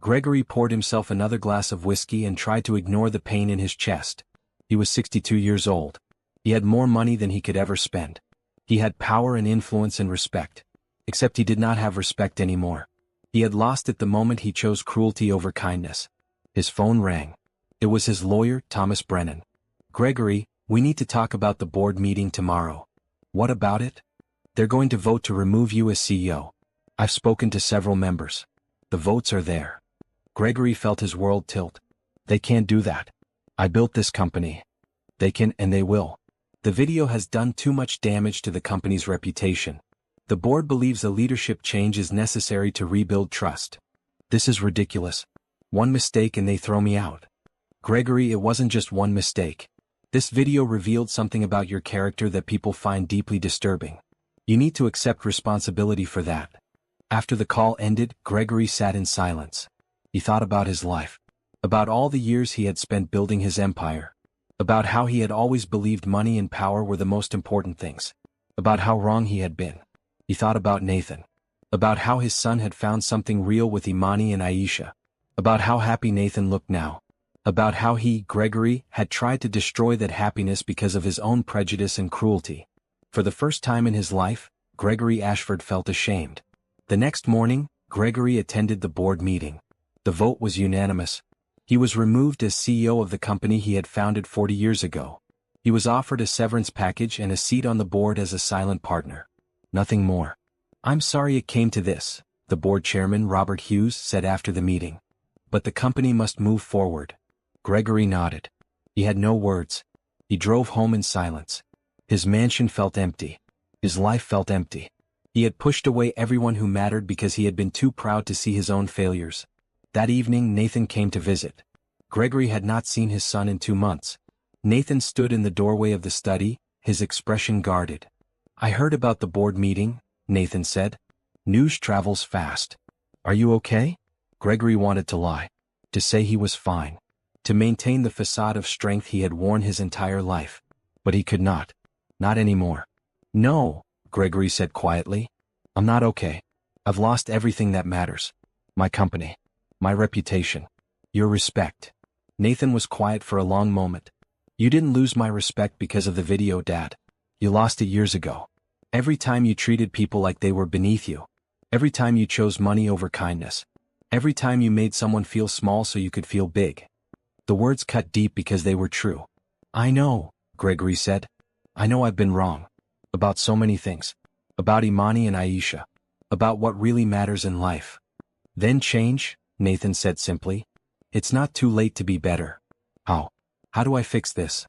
S1: Gregory poured himself another glass of whiskey and tried to ignore the pain in his chest. He was 62 years old. He had more money than he could ever spend. He had power and influence and respect. Except he did not have respect anymore. He had lost it the moment he chose cruelty over kindness. His phone rang. It was his lawyer, Thomas Brennan. Gregory, we need to talk about the board meeting tomorrow. What about it? They're going to vote to remove you as CEO. I've spoken to several members. The votes are there. Gregory felt his world tilt. They can't do that. I built this company. They can and they will. The video has done too much damage to the company's reputation. The board believes a leadership change is necessary to rebuild trust. This is ridiculous. One mistake and they throw me out. Gregory, it wasn't just one mistake. This video revealed something about your character that people find deeply disturbing. You need to accept responsibility for that. After the call ended, Gregory sat in silence. He thought about his life. About all the years he had spent building his empire. About how he had always believed money and power were the most important things. About how wrong he had been. He thought about Nathan. About how his son had found something real with Imani and Aisha. About how happy Nathan looked now. About how he, Gregory, had tried to destroy that happiness because of his own prejudice and cruelty. For the first time in his life, Gregory Ashford felt ashamed. The next morning, Gregory attended the board meeting. The vote was unanimous. He was removed as CEO of the company he had founded 40 years ago. He was offered a severance package and a seat on the board as a silent partner. Nothing more. I'm sorry it came to this, the board chairman Robert Hughes said after the meeting. But the company must move forward. Gregory nodded. He had no words. He drove home in silence. His mansion felt empty. His life felt empty. He had pushed away everyone who mattered because he had been too proud to see his own failures. That evening Nathan came to visit. Gregory had not seen his son in 2 months. Nathan stood in the doorway of the study, his expression guarded. I heard about the board meeting, Nathan said. News travels fast. Are you okay? Gregory wanted to lie. To say he was fine. To maintain the facade of strength he had worn his entire life. But he could not. Not anymore. No, Gregory said quietly. I'm not okay. I've lost everything that matters. My company. My reputation. Your respect. Nathan was quiet for a long moment. You didn't lose my respect because of the video, Dad. You lost it years ago. Every time you treated people like they were beneath you. Every time you chose money over kindness. Every time you made someone feel small so you could feel big. The words cut deep because they were true. I know, Gregory said. I know I've been wrong. About so many things. About Imani and Aisha. About what really matters in life. Then change, Nathan said simply. It's not too late to be better. How? How do I fix this?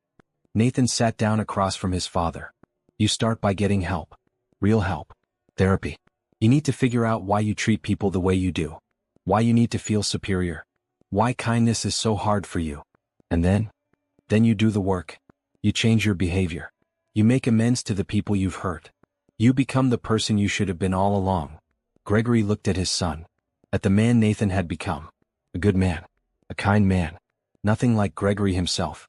S1: Nathan sat down across from his father. You start by getting help. Real help. Therapy. You need to figure out why you treat people the way you do. Why you need to feel superior. Why kindness is so hard for you. And then you do the work. You change your behavior. You make amends to the people you've hurt. You become the person you should have been all along. Gregory looked at his son. At the man Nathan had become. A good man. A kind man. Nothing like Gregory himself.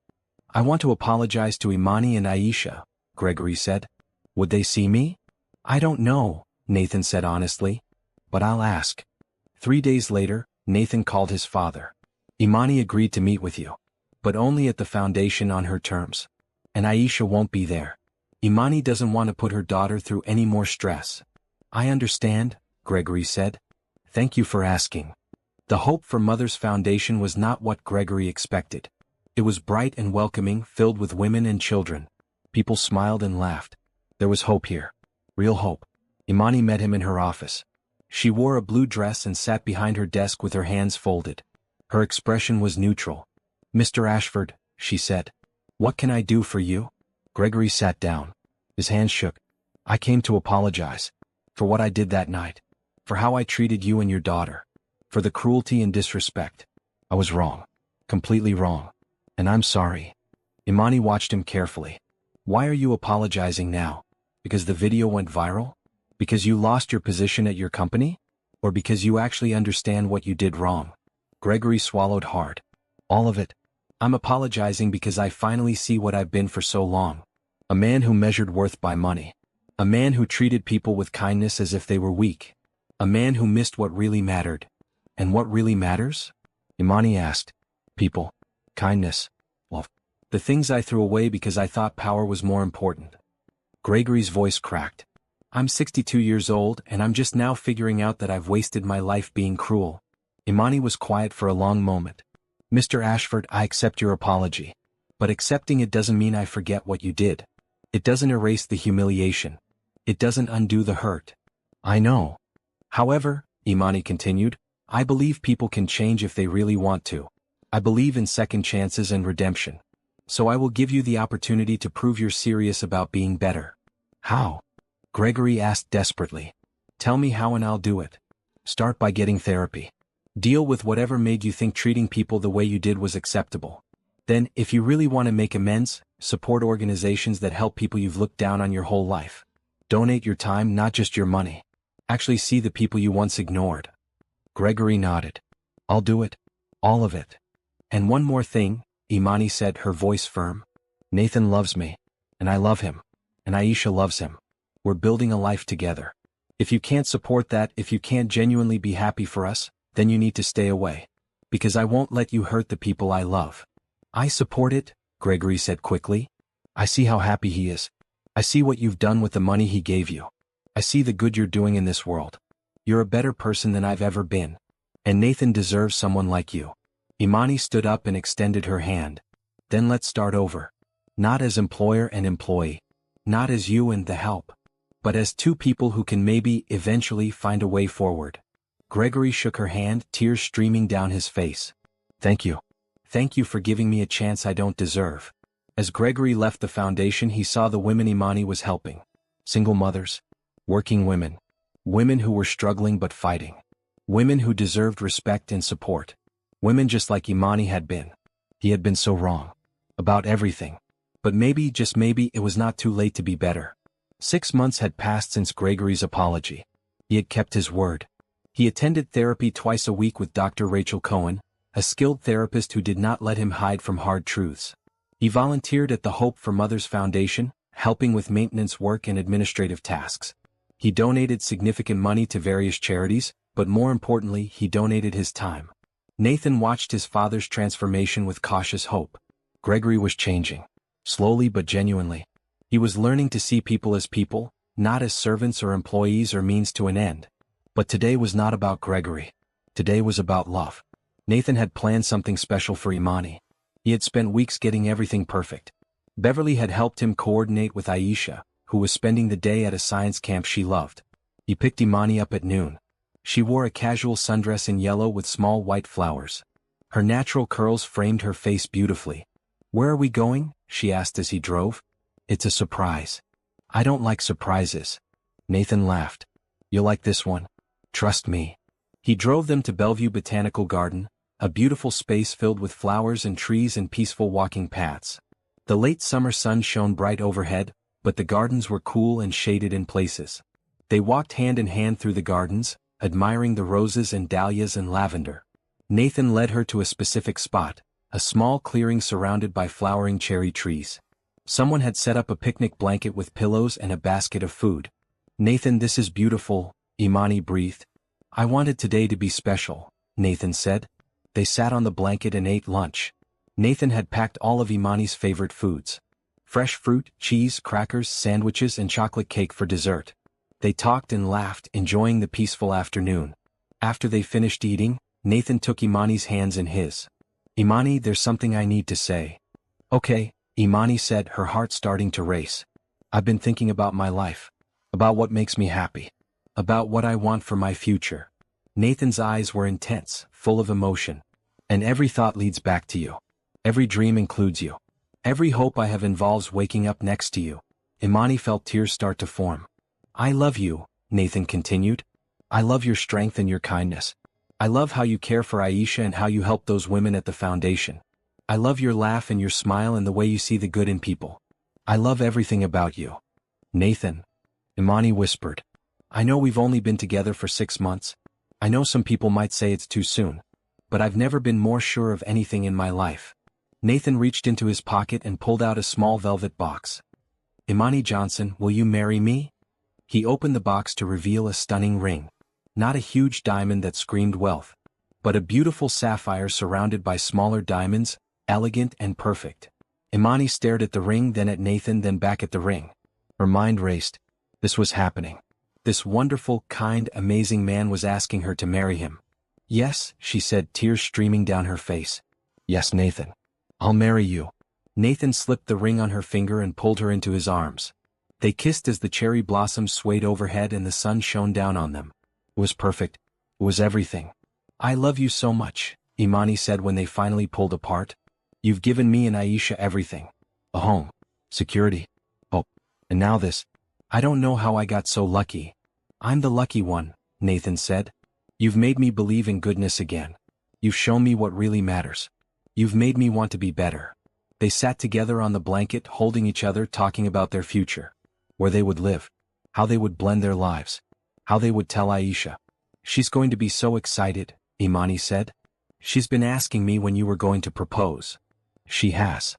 S1: I want to apologize to Imani and Aisha, Gregory said. Would they see me? I don't know, Nathan said honestly. But I'll ask. 3 days later, Nathan called his father. Imani agreed to meet with you. But only at the foundation on her terms. And Aisha won't be there. Imani doesn't want to put her daughter through any more stress. I understand, Gregory said. Thank you for asking. The Hope for Mothers Foundation was not what Gregory expected. It was bright and welcoming, filled with women and children. People smiled and laughed. There was hope here. Real hope. Imani met him in her office. She wore a blue dress and sat behind her desk with her hands folded. Her expression was neutral. Mr. Ashford, she said. What can I do for you? Gregory sat down. His hands shook. I came to apologize. For what I did that night. For how I treated you and your daughter. For the cruelty and disrespect. I was wrong. Completely wrong. And I'm sorry. Imani watched him carefully. Why are you apologizing now? Because the video went viral? Because you lost your position at your company? Or because you actually understand what you did wrong? Gregory swallowed hard. All of it. I'm apologizing because I finally see what I've been for so long. A man who measured worth by money. A man who treated people with kindness as if they were weak. A man who missed what really mattered. And what really matters? Imani asked. People. Kindness. Well, the things I threw away because I thought power was more important. Gregory's voice cracked. I'm 62 years old and I'm just now figuring out that I've wasted my life being cruel. Imani was quiet for a long moment. Mr. Ashford, I accept your apology. But accepting it doesn't mean I forget what you did. It doesn't erase the humiliation. It doesn't undo the hurt. I know. However, Imani continued, I believe people can change if they really want to. I believe in second chances and redemption. So I will give you the opportunity to prove you're serious about being better. How? Gregory asked desperately. Tell me how and I'll do it. Start by getting therapy. Deal with whatever made you think treating people the way you did was acceptable. Then, if you really want to make amends, support organizations that help people you've looked down on your whole life. Donate your time, not just your money. Actually see the people you once ignored. Gregory nodded. I'll do it. All of it. And one more thing, Imani said, her voice firm. Nathan loves me. And I love him. And Aisha loves him. We're building a life together. If you can't support that, if you can't genuinely be happy for us, then you need to stay away. Because I won't let you hurt the people I love. I support it, Gregory said quickly. I see how happy he is. I see what you've done with the money he gave you. I see the good you're doing in this world. You're a better person than I've ever been. And Nathan deserves someone like you. Imani stood up and extended her hand. Then let's start over. Not as employer and employee. Not as you and the help. But as two people who can maybe, eventually find a way forward. Gregory shook her hand, tears streaming down his face. Thank you. Thank you for giving me a chance I don't deserve. As Gregory left the foundation, he saw the women Imani was helping. Single mothers. Working women. Women who were struggling but fighting. Women who deserved respect and support. Women just like Imani had been. He had been so wrong. About everything. But maybe, just maybe, it was not too late to be better. 6 months had passed since Gregory's apology. He had kept his word. He attended therapy twice a week with Dr. Rachel Cohen, a skilled therapist who did not let him hide from hard truths. He volunteered at the Hope for Mothers Foundation, helping with maintenance work and administrative tasks. He donated significant money to various charities, but more importantly, he donated his time. Nathan watched his father's transformation with cautious hope. Gregory was changing. Slowly but genuinely. He was learning to see people as people, not as servants or employees or means to an end. But today was not about Gregory. Today was about love. Nathan had planned something special for Imani. He had spent weeks getting everything perfect. Beverly had helped him coordinate with Aisha, who was spending the day at a science camp she loved. He picked Imani up at noon. She wore a casual sundress in yellow with small white flowers. Her natural curls framed her face beautifully. Where are we going? She asked as he drove. It's a surprise. I don't like surprises. Nathan laughed. You'll like this one. Trust me. He drove them to Bellevue Botanical Garden, a beautiful space filled with flowers and trees and peaceful walking paths. The late summer sun shone bright overhead, but the gardens were cool and shaded in places. They walked hand in hand through the gardens, admiring the roses and dahlias and lavender. Nathan led her to a specific spot, a small clearing surrounded by flowering cherry trees. Someone had set up a picnic blanket with pillows and a basket of food. "Nathan, this is beautiful," Imani breathed. "I wanted today to be special," Nathan said. They sat on the blanket and ate lunch. Nathan had packed all of Imani's favorite foods: fresh fruit, cheese, crackers, sandwiches, and chocolate cake for dessert. They talked and laughed, enjoying the peaceful afternoon. After they finished eating, Nathan took Imani's hands in his. "Imani, there's something I need to say." "Okay," Imani said, her heart starting to race. "I've been thinking about my life. About what makes me happy. About what I want for my future." Nathan's eyes were intense, full of emotion. "And every thought leads back to you. Every dream includes you. Every hope I have involves waking up next to you." Imani felt tears start to form. "I love you," Nathan continued. "I love your strength and your kindness. I love how you care for Aisha and how you help those women at the foundation. I love your laugh and your smile and the way you see the good in people. I love everything about you." "Nathan," Imani whispered. "I know we've only been together for 6 months. I know some people might say it's too soon. But I've never been more sure of anything in my life." Nathan reached into his pocket and pulled out a small velvet box. "Imani Johnson, will you marry me?" He opened the box to reveal a stunning ring. Not a huge diamond that screamed wealth, but a beautiful sapphire surrounded by smaller diamonds, elegant and perfect. Imani stared at the ring, then at Nathan, then back at the ring. Her mind raced. This was happening. This wonderful, kind, amazing man was asking her to marry him. "Yes," she said, tears streaming down her face. "Yes, Nathan. I'll marry you." Nathan slipped the ring on her finger and pulled her into his arms. They kissed as the cherry blossoms swayed overhead and the sun shone down on them. It was perfect. It was everything. "I love you so much," Imani said when they finally pulled apart. "You've given me and Aisha everything. A home. Security. Hope. And now this. I don't know how I got so lucky." "I'm the lucky one," Nathan said. "You've made me believe in goodness again. You've shown me what really matters. You've made me want to be better." They sat together on the blanket, holding each other, talking about their future. Where they would live. How they would blend their lives. How they would tell Aisha. "She's going to be so excited," Imani said. "She's been asking me when you were going to propose." "She has.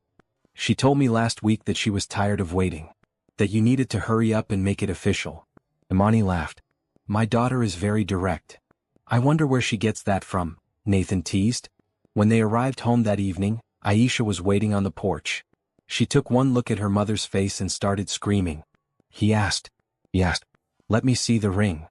S1: She told me last week that she was tired of waiting. That you needed to hurry up and make it official." Imani laughed. "My daughter is very direct." "I wonder where she gets that from," Nathan teased. When they arrived home that evening, Aisha was waiting on the porch. She took one look at her mother's face and started screaming. He asked, "Let me see the ring."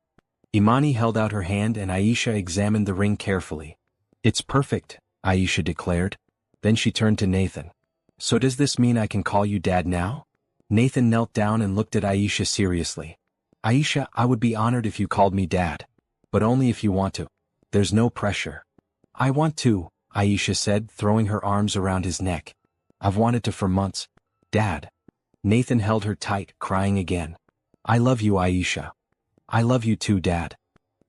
S1: Imani held out her hand and Aisha examined the ring carefully. "It's perfect," Aisha declared. Then she turned to Nathan. "So does this mean I can call you Dad now?" Nathan knelt down and looked at Aisha seriously. "Aisha, I would be honored if you called me Dad. But only if you want to. There's no pressure." "I want to," Aisha said, throwing her arms around his neck. "I've wanted to for months. Dad." Nathan held her tight, crying again. "I love you, Aisha." "I love you too, Dad."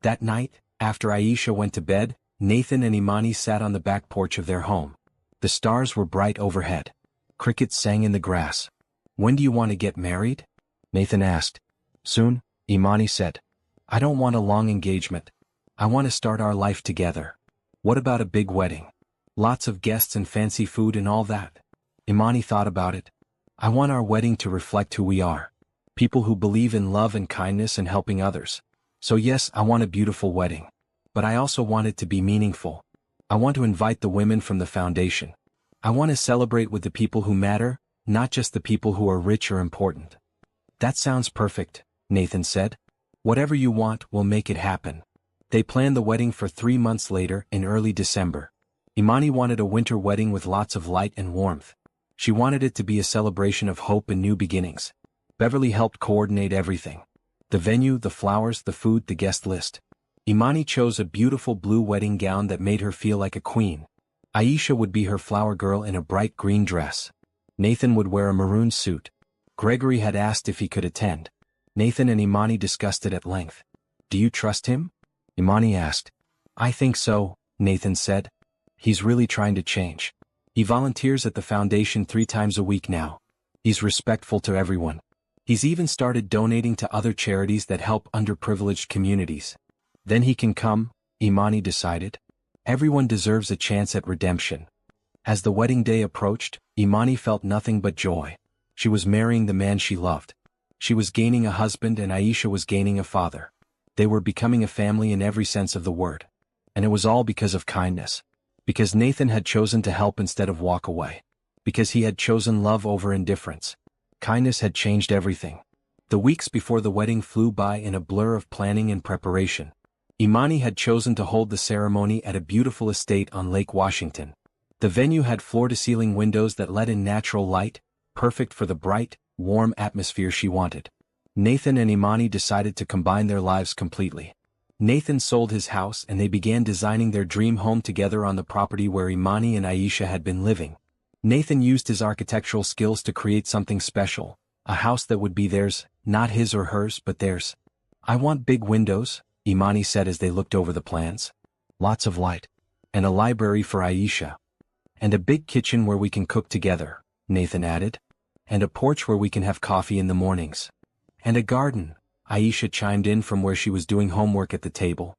S1: That night, after Aisha went to bed, Nathan and Imani sat on the back porch of their home. The stars were bright overhead. Crickets sang in the grass. "When do you want to get married?" Nathan asked. "Soon," Imani said. "I don't want a long engagement. I want to start our life together." "What about a big wedding? Lots of guests and fancy food and all that?" Imani thought about it. "I want our wedding to reflect who we are. People who believe in love and kindness and helping others. So yes, I want a beautiful wedding. But I also want it to be meaningful. I want to invite the women from the foundation. I want to celebrate with the people who matter, not just the people who are rich or important." "That sounds perfect," Nathan said. "Whatever you want, we'll make it happen." They planned the wedding for 3 months later, in early December. Imani wanted a winter wedding with lots of light and warmth. She wanted it to be a celebration of hope and new beginnings. Beverly helped coordinate everything. The venue, the flowers, the food, the guest list. Imani chose a beautiful blue wedding gown that made her feel like a queen. Aisha would be her flower girl in a bright green dress. Nathan would wear a maroon suit. Gregory had asked if he could attend. Nathan and Imani discussed it at length. "Do you trust him?" Imani asked. "I think so," Nathan said. He's really trying to change. He volunteers at the foundation 3 times a week now. He's respectful to everyone. He's even started donating to other charities that help underprivileged communities. Then he can come, Imani decided. Everyone deserves a chance at redemption. As the wedding day approached, Imani felt nothing but joy. She was marrying the man she loved. She was gaining a husband and Aisha was gaining a father. They were becoming a family in every sense of the word. And it was all because of kindness. Because Nathan had chosen to help instead of walk away. Because he had chosen love over indifference. Kindness had changed everything. The weeks before the wedding flew by in a blur of planning and preparation. Imani had chosen to hold the ceremony at a beautiful estate on Lake Washington. The venue had floor-to-ceiling windows that let in natural light, perfect for the bright, warm atmosphere she wanted. Nathan and Imani decided to combine their lives completely. Nathan sold his house and they began designing their dream home together on the property where Imani and Aisha had been living. Nathan used his architectural skills to create something special, a house that would be theirs, not his or hers but theirs. "I want big windows," Imani said as they looked over the plans. "Lots of light. And a library for Aisha. And a big kitchen where we can cook together," Nathan added. "And a porch where we can have coffee in the mornings. And a garden," Aisha chimed in from where she was doing homework at the table.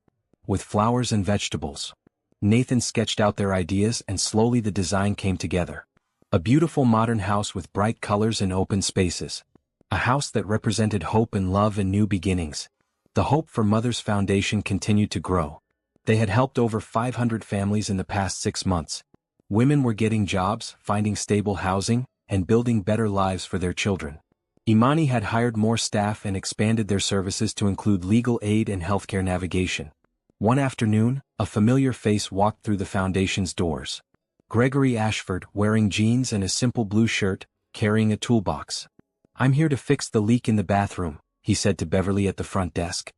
S1: "With flowers and vegetables." Nathan sketched out their ideas and slowly the design came together. A beautiful modern house with bright colors and open spaces. A house that represented hope and love and new beginnings. The Hope for Mothers Foundation continued to grow. They had helped over 500 families in the past 6 months. Women were getting jobs, finding stable housing, and building better lives for their children. Imani had hired more staff and expanded their services to include legal aid and healthcare navigation. One afternoon, a familiar face walked through the foundation's doors. Gregory Ashford, wearing jeans and a simple blue shirt, carrying a toolbox. "I'm here to fix the leak in the bathroom," he said to Beverly at the front desk.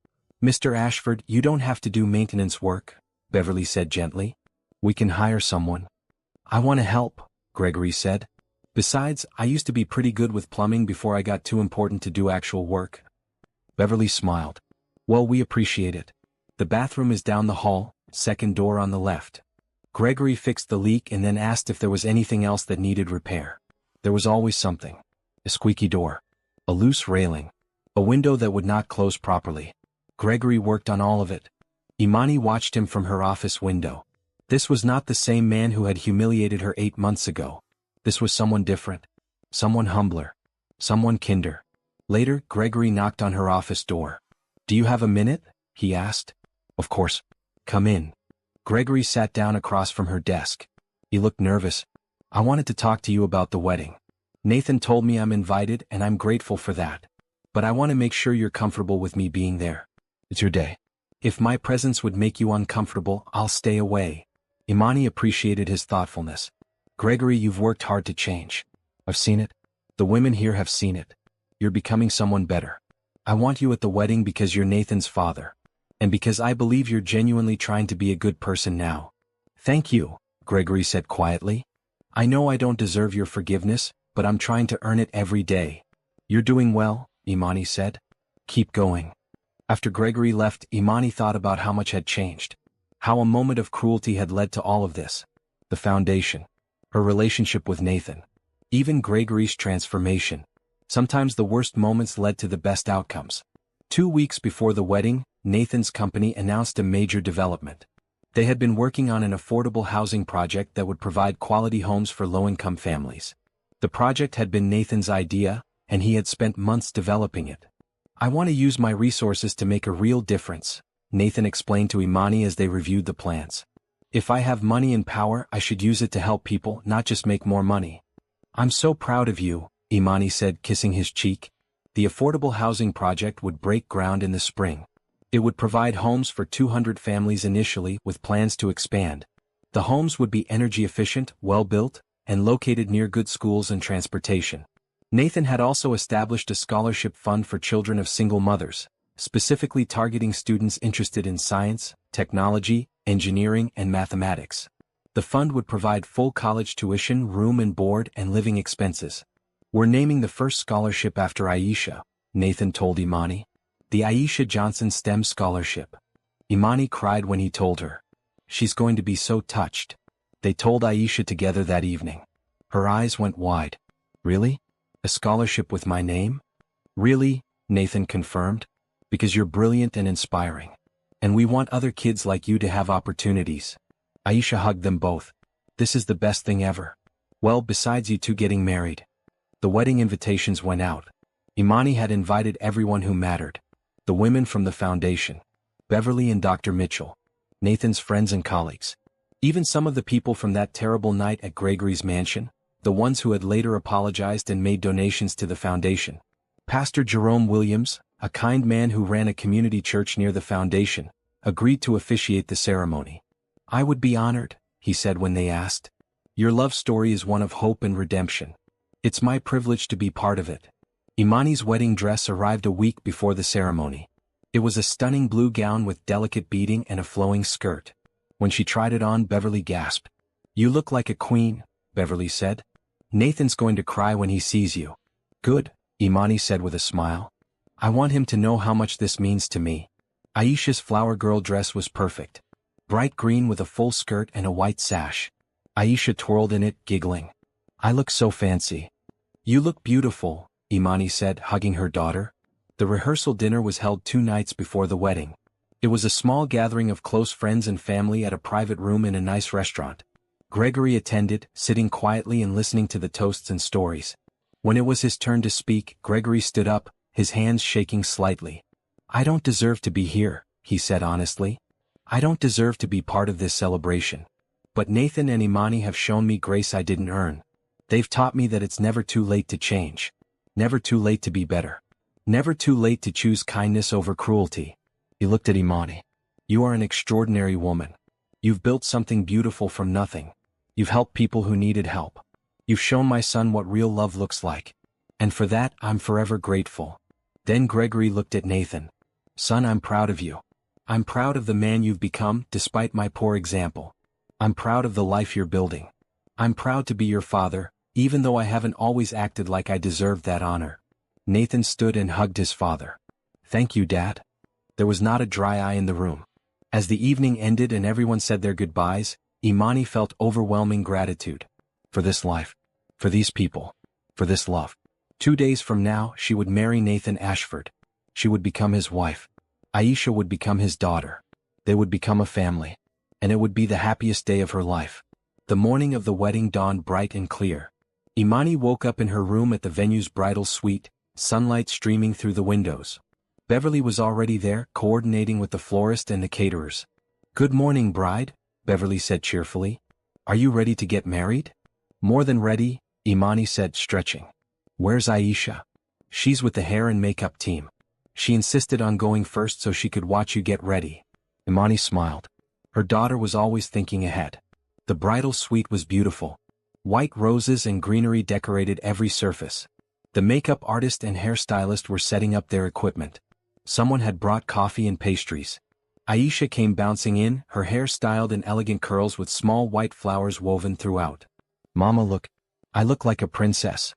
S1: "Mr. Ashford, you don't have to do maintenance work," Beverly said gently. "We can hire someone." "I want to help," Gregory said. "Besides, I used to be pretty good with plumbing before I got too important to do actual work." Beverly smiled. "Well, we appreciate it. The bathroom is down the hall, second door on the left." Gregory fixed the leak and then asked if there was anything else that needed repair. There was always something. A squeaky door. A loose railing. A window that would not close properly. Gregory worked on all of it. Imani watched him from her office window. This was not the same man who had humiliated her 8 months ago. This was someone different. Someone humbler. Someone kinder. Later, Gregory knocked on her office door. "Do you have a minute?" he asked. "Of course. Come in." Gregory sat down across from her desk. He looked nervous. "I wanted to talk to you about the wedding. Nathan told me I'm invited and I'm grateful for that. But I want to make sure you're comfortable with me being there. It's your day. If my presence would make you uncomfortable, I'll stay away." Imani appreciated his thoughtfulness. "Gregory, you've worked hard to change. I've seen it. The women here have seen it. You're becoming someone better. I want you at the wedding because you're Nathan's father. And because I believe you're genuinely trying to be a good person now." "Thank you," Gregory said quietly. "I know I don't deserve your forgiveness, but I'm trying to earn it every day." "You're doing well," Imani said. "Keep going." After Gregory left, Imani thought about how much had changed. How a moment of cruelty had led to all of this. The foundation. Her relationship with Nathan. Even Gregory's transformation. Sometimes the worst moments led to the best outcomes. 2 weeks before the wedding, Nathan's company announced a major development. They had been working on an affordable housing project that would provide quality homes for low-income families. The project had been Nathan's idea, and he had spent months developing it. "I want to use my resources to make a real difference," Nathan explained to Imani as they reviewed the plans. "If I have money and power, I should use it to help people, not just make more money." "I'm so proud of you," Imani said, kissing his cheek. The affordable housing project would break ground in the spring. It would provide homes for 200 families initially with plans to expand. The homes would be energy efficient, well-built, and located near good schools and transportation. Nathan had also established a scholarship fund for children of single mothers, specifically targeting students interested in science, technology, engineering, and mathematics. The fund would provide full college tuition, room and board, and living expenses. "We're naming the first scholarship after Aisha," Nathan told Imani. "The Aisha Johnson STEM Scholarship." Imani cried when he told her. "She's going to be so touched." they told Aisha together that evening. Her eyes went wide. Really? A scholarship with my name? Really? Nathan confirmed. Because you're brilliant and inspiring. And we want other kids like you to have opportunities. Aisha hugged them both. This is the best thing ever. Well, besides you two getting married. The wedding invitations went out. Imani had invited everyone who mattered. The women from the foundation. Beverly and Dr. Mitchell. Nathan's friends and colleagues. Even some of the people from that terrible night at Gregory's mansion, the ones who had later apologized and made donations to the foundation. Pastor Jerome Williams, a kind man who ran a community church near the foundation, agreed to officiate the ceremony. I would be honored, he said when they asked. Your love story is one of hope and redemption. It's my privilege to be part of it. Imani's wedding dress arrived a week before the ceremony. It was a stunning blue gown with delicate beading and a flowing skirt. When she tried it on, Beverly gasped. You look like a queen, Beverly said. Nathan's going to cry when he sees you. Good, Imani said with a smile. I want him to know how much this means to me. Aisha's flower girl dress was perfect. Bright green with a full skirt and a white sash. Aisha twirled in it, giggling. I look so fancy. You look beautiful, Imani said, hugging her daughter. The rehearsal dinner was held 2 nights before the wedding. It was a small gathering of close friends and family at a private room in a nice restaurant. Gregory attended, sitting quietly and listening to the toasts and stories. When it was his turn to speak, Gregory stood up, his hands shaking slightly. I don't deserve to be here, he said honestly. I don't deserve to be part of this celebration. But Nathan and Imani have shown me grace I didn't earn. They've taught me that it's never too late to change. Never too late to be better. Never too late to choose kindness over cruelty. He looked at Imani. You are an extraordinary woman. You've built something beautiful from nothing. You've helped people who needed help. You've shown my son what real love looks like. And for that, I'm forever grateful. Then Gregory looked at Nathan. Son, I'm proud of you. I'm proud of the man you've become, despite my poor example. I'm proud of the life you're building. I'm proud to be your father, even though I haven't always acted like I deserved that honor. Nathan stood and hugged his father. Thank you, Dad. There was not a dry eye in the room. As the evening ended and everyone said their goodbyes, Imani felt overwhelming gratitude. For this life. For these people. For this love. 2 days from now, she would marry Nathan Ashford. She would become his wife. Aisha would become his daughter. They would become a family. And it would be the happiest day of her life. The morning of the wedding dawned bright and clear. Imani woke up in her room at the venue's bridal suite, sunlight streaming through the windows. Beverly was already there, coordinating with the florist and the caterers. Good morning, bride, Beverly said cheerfully. Are you ready to get married? More than ready, Imani said, stretching. Where's Aisha? She's with the hair and makeup team. She insisted on going first so she could watch you get ready. Imani smiled. Her daughter was always thinking ahead. The bridal suite was beautiful. White roses and greenery decorated every surface. The makeup artist and hairstylist were setting up their equipment. Someone had brought coffee and pastries. Aisha came bouncing in, her hair styled in elegant curls with small white flowers woven throughout. Mama, look. I look like a princess.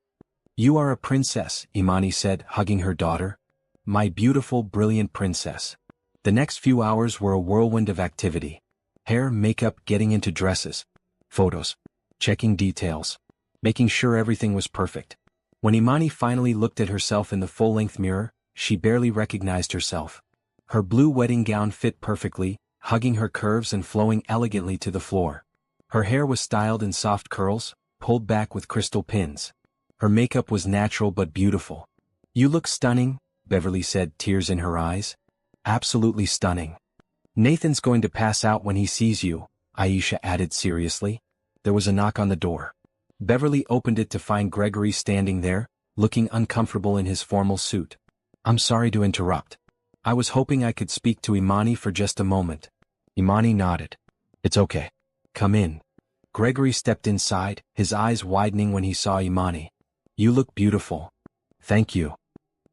S1: You are a princess, Imani said, hugging her daughter. My beautiful, brilliant princess. The next few hours were a whirlwind of activity. Hair, makeup, getting into dresses. Photos. Checking details. Making sure everything was perfect. When Imani finally looked at herself in the full-length mirror, she barely recognized herself. Her blue wedding gown fit perfectly, hugging her curves and flowing elegantly to the floor. Her hair was styled in soft curls, pulled back with crystal pins. Her makeup was natural but beautiful. You look stunning, Beverly said, tears in her eyes. Absolutely stunning. Nathan's going to pass out when he sees you, Aisha added seriously. There was a knock on the door. Beverly opened it to find Gregory standing there, looking uncomfortable in his formal suit. I'm sorry to interrupt. I was hoping I could speak to Imani for just a moment. Imani nodded. It's okay. Come in. Gregory stepped inside, his eyes widening when he saw Imani. You look beautiful. Thank you.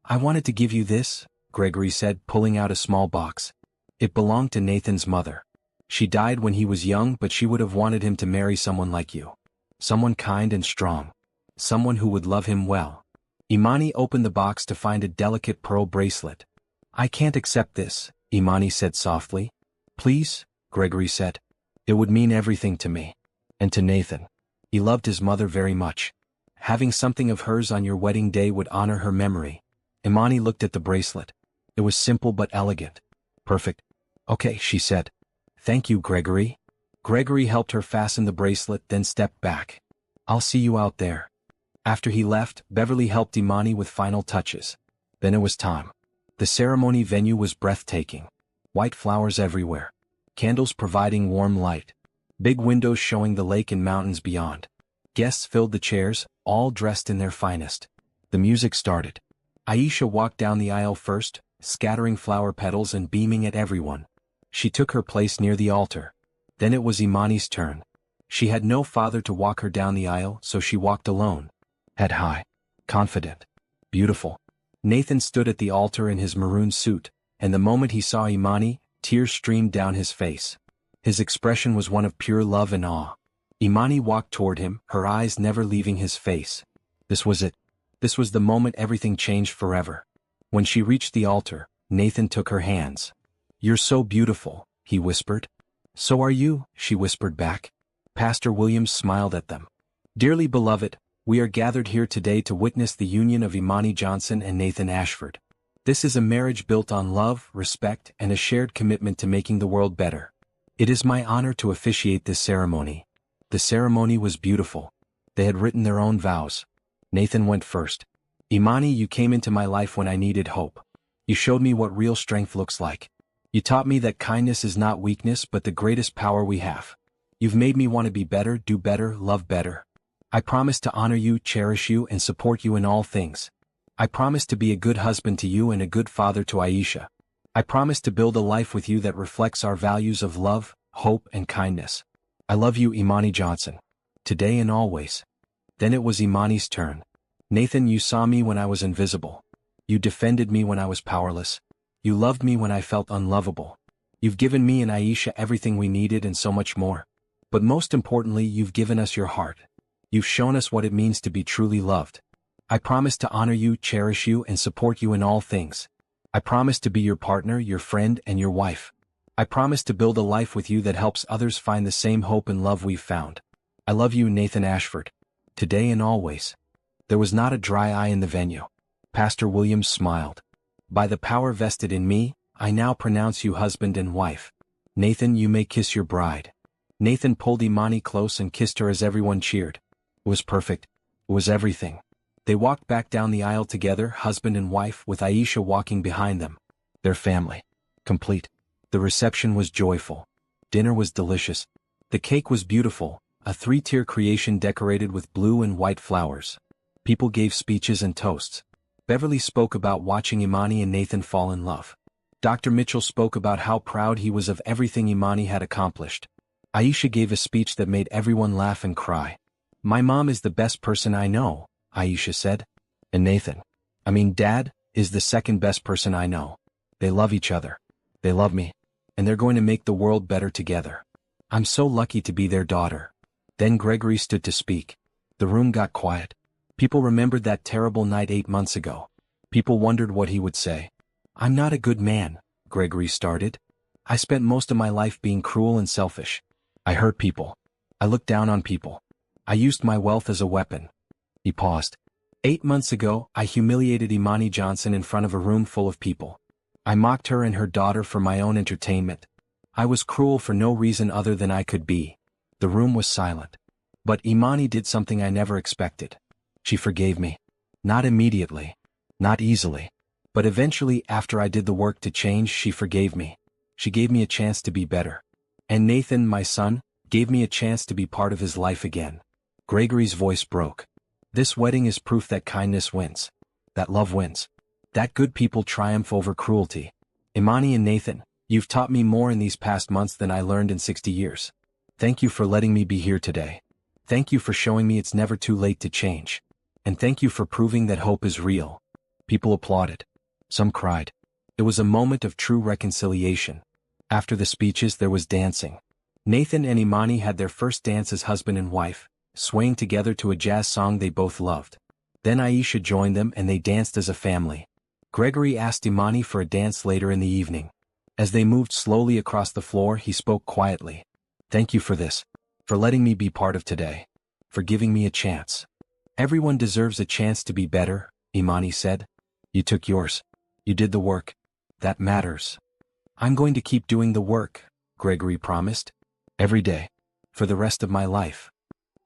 S1: I wanted to give you this, Gregory said, pulling out a small box. It belonged to Nathan's mother. She died when he was young, but she would have wanted him to marry someone like you. Someone kind and strong. Someone who would love him well. Imani opened the box to find a delicate pearl bracelet. I can't accept this, Imani said softly. Please, Gregory said. It would mean everything to me. And to Nathan. He loved his mother very much. Having something of hers on your wedding day would honor her memory. Imani looked at the bracelet. It was simple but elegant. Perfect. Okay, she said. Thank you, Gregory. Gregory helped her fasten the bracelet, then stepped back. I'll see you out there. After he left, Beverly helped Imani with final touches. Then it was time. The ceremony venue was breathtaking. White flowers everywhere. Candles providing warm light. Big windows showing the lake and mountains beyond. Guests filled the chairs, all dressed in their finest. The music started. Aisha walked down the aisle first, scattering flower petals and beaming at everyone. She took her place near the altar. Then it was Imani's turn. She had no father to walk her down the aisle, so she walked alone. Head high. Confident. Beautiful. Nathan stood at the altar in his maroon suit, and the moment he saw Imani, tears streamed down his face. His expression was one of pure love and awe. Imani walked toward him, her eyes never leaving his face. This was it. This was the moment everything changed forever. When she reached the altar, Nathan took her hands. You're so beautiful, he whispered. So are you, she whispered back. Pastor Williams smiled at them. Dearly beloved, we are gathered here today to witness the union of Imani Johnson and Nathan Ashford. This is a marriage built on love, respect, and a shared commitment to making the world better. It is my honor to officiate this ceremony. The ceremony was beautiful. They had written their own vows. Nathan went first. Imani, you came into my life when I needed hope. You showed me what real strength looks like. You taught me that kindness is not weakness but the greatest power we have. You've made me want to be better, do better, love better. I promise to honor you, cherish you, and support you in all things. I promise to be a good husband to you and a good father to Aisha. I promise to build a life with you that reflects our values of love, hope, and kindness. I love you, Imani Johnson. Today and always. Then it was Imani's turn. Nathan, you saw me when I was invisible. You defended me when I was powerless. You loved me when I felt unlovable. You've given me and Aisha everything we needed and so much more. But most importantly, you've given us your heart. You've shown us what it means to be truly loved. I promise to honor you, cherish you, and support you in all things. I promise to be your partner, your friend, and your wife. I promise to build a life with you that helps others find the same hope and love we've found. I love you, Nathan Ashford. Today and always. There was not a dry eye in the venue. Pastor Williams smiled. By the power vested in me, I now pronounce you husband and wife. Nathan, you may kiss your bride. Nathan pulled Imani close and kissed her as everyone cheered. It was perfect. It was everything. They walked back down the aisle together, husband and wife, with Aisha walking behind them. Their family. Complete. The reception was joyful. Dinner was delicious. The cake was beautiful, a three-tier creation decorated with blue and white flowers. People gave speeches and toasts. Beverly spoke about watching Imani and Nathan fall in love. Dr. Mitchell spoke about how proud he was of everything Imani had accomplished. Aisha gave a speech that made everyone laugh and cry. My mom is the best person I know, Aisha said. And Nathan, Dad, is the second best person I know. They love each other. They love me. And they're going to make the world better together. I'm so lucky to be their daughter. Then Gregory stood to speak. The room got quiet. People remembered that terrible night 8 months ago. People wondered what he would say. I'm not a good man, Gregory started. I spent most of my life being cruel and selfish. I hurt people. I looked down on people. I used my wealth as a weapon. He paused. 8 months ago, I humiliated Imani Johnson in front of a room full of people. I mocked her and her daughter for my own entertainment. I was cruel for no reason other than I could be. The room was silent. But Imani did something I never expected. She forgave me. Not immediately. Not easily. But eventually, after I did the work to change, she forgave me. She gave me a chance to be better. And Nathan, my son, gave me a chance to be part of his life again. Gregory's voice broke. This wedding is proof that kindness wins. That love wins. That good people triumph over cruelty. Imani and Nathan, you've taught me more in these past months than I learned in 60 years. Thank you for letting me be here today. Thank you for showing me it's never too late to change. And thank you for proving that hope is real. People applauded. Some cried. It was a moment of true reconciliation. After the speeches, there was dancing. Nathan and Imani had their first dance as husband and wife, swaying together to a jazz song they both loved. Then Aisha joined them and they danced as a family. Gregory asked Imani for a dance later in the evening. As they moved slowly across the floor, he spoke quietly. Thank you for this. for letting me be part of today, for giving me a chance. Everyone deserves a chance to be better, Imani said. You took yours. You did the work. That matters. I'm going to keep doing the work, Gregory promised. Every day. For the rest of my life.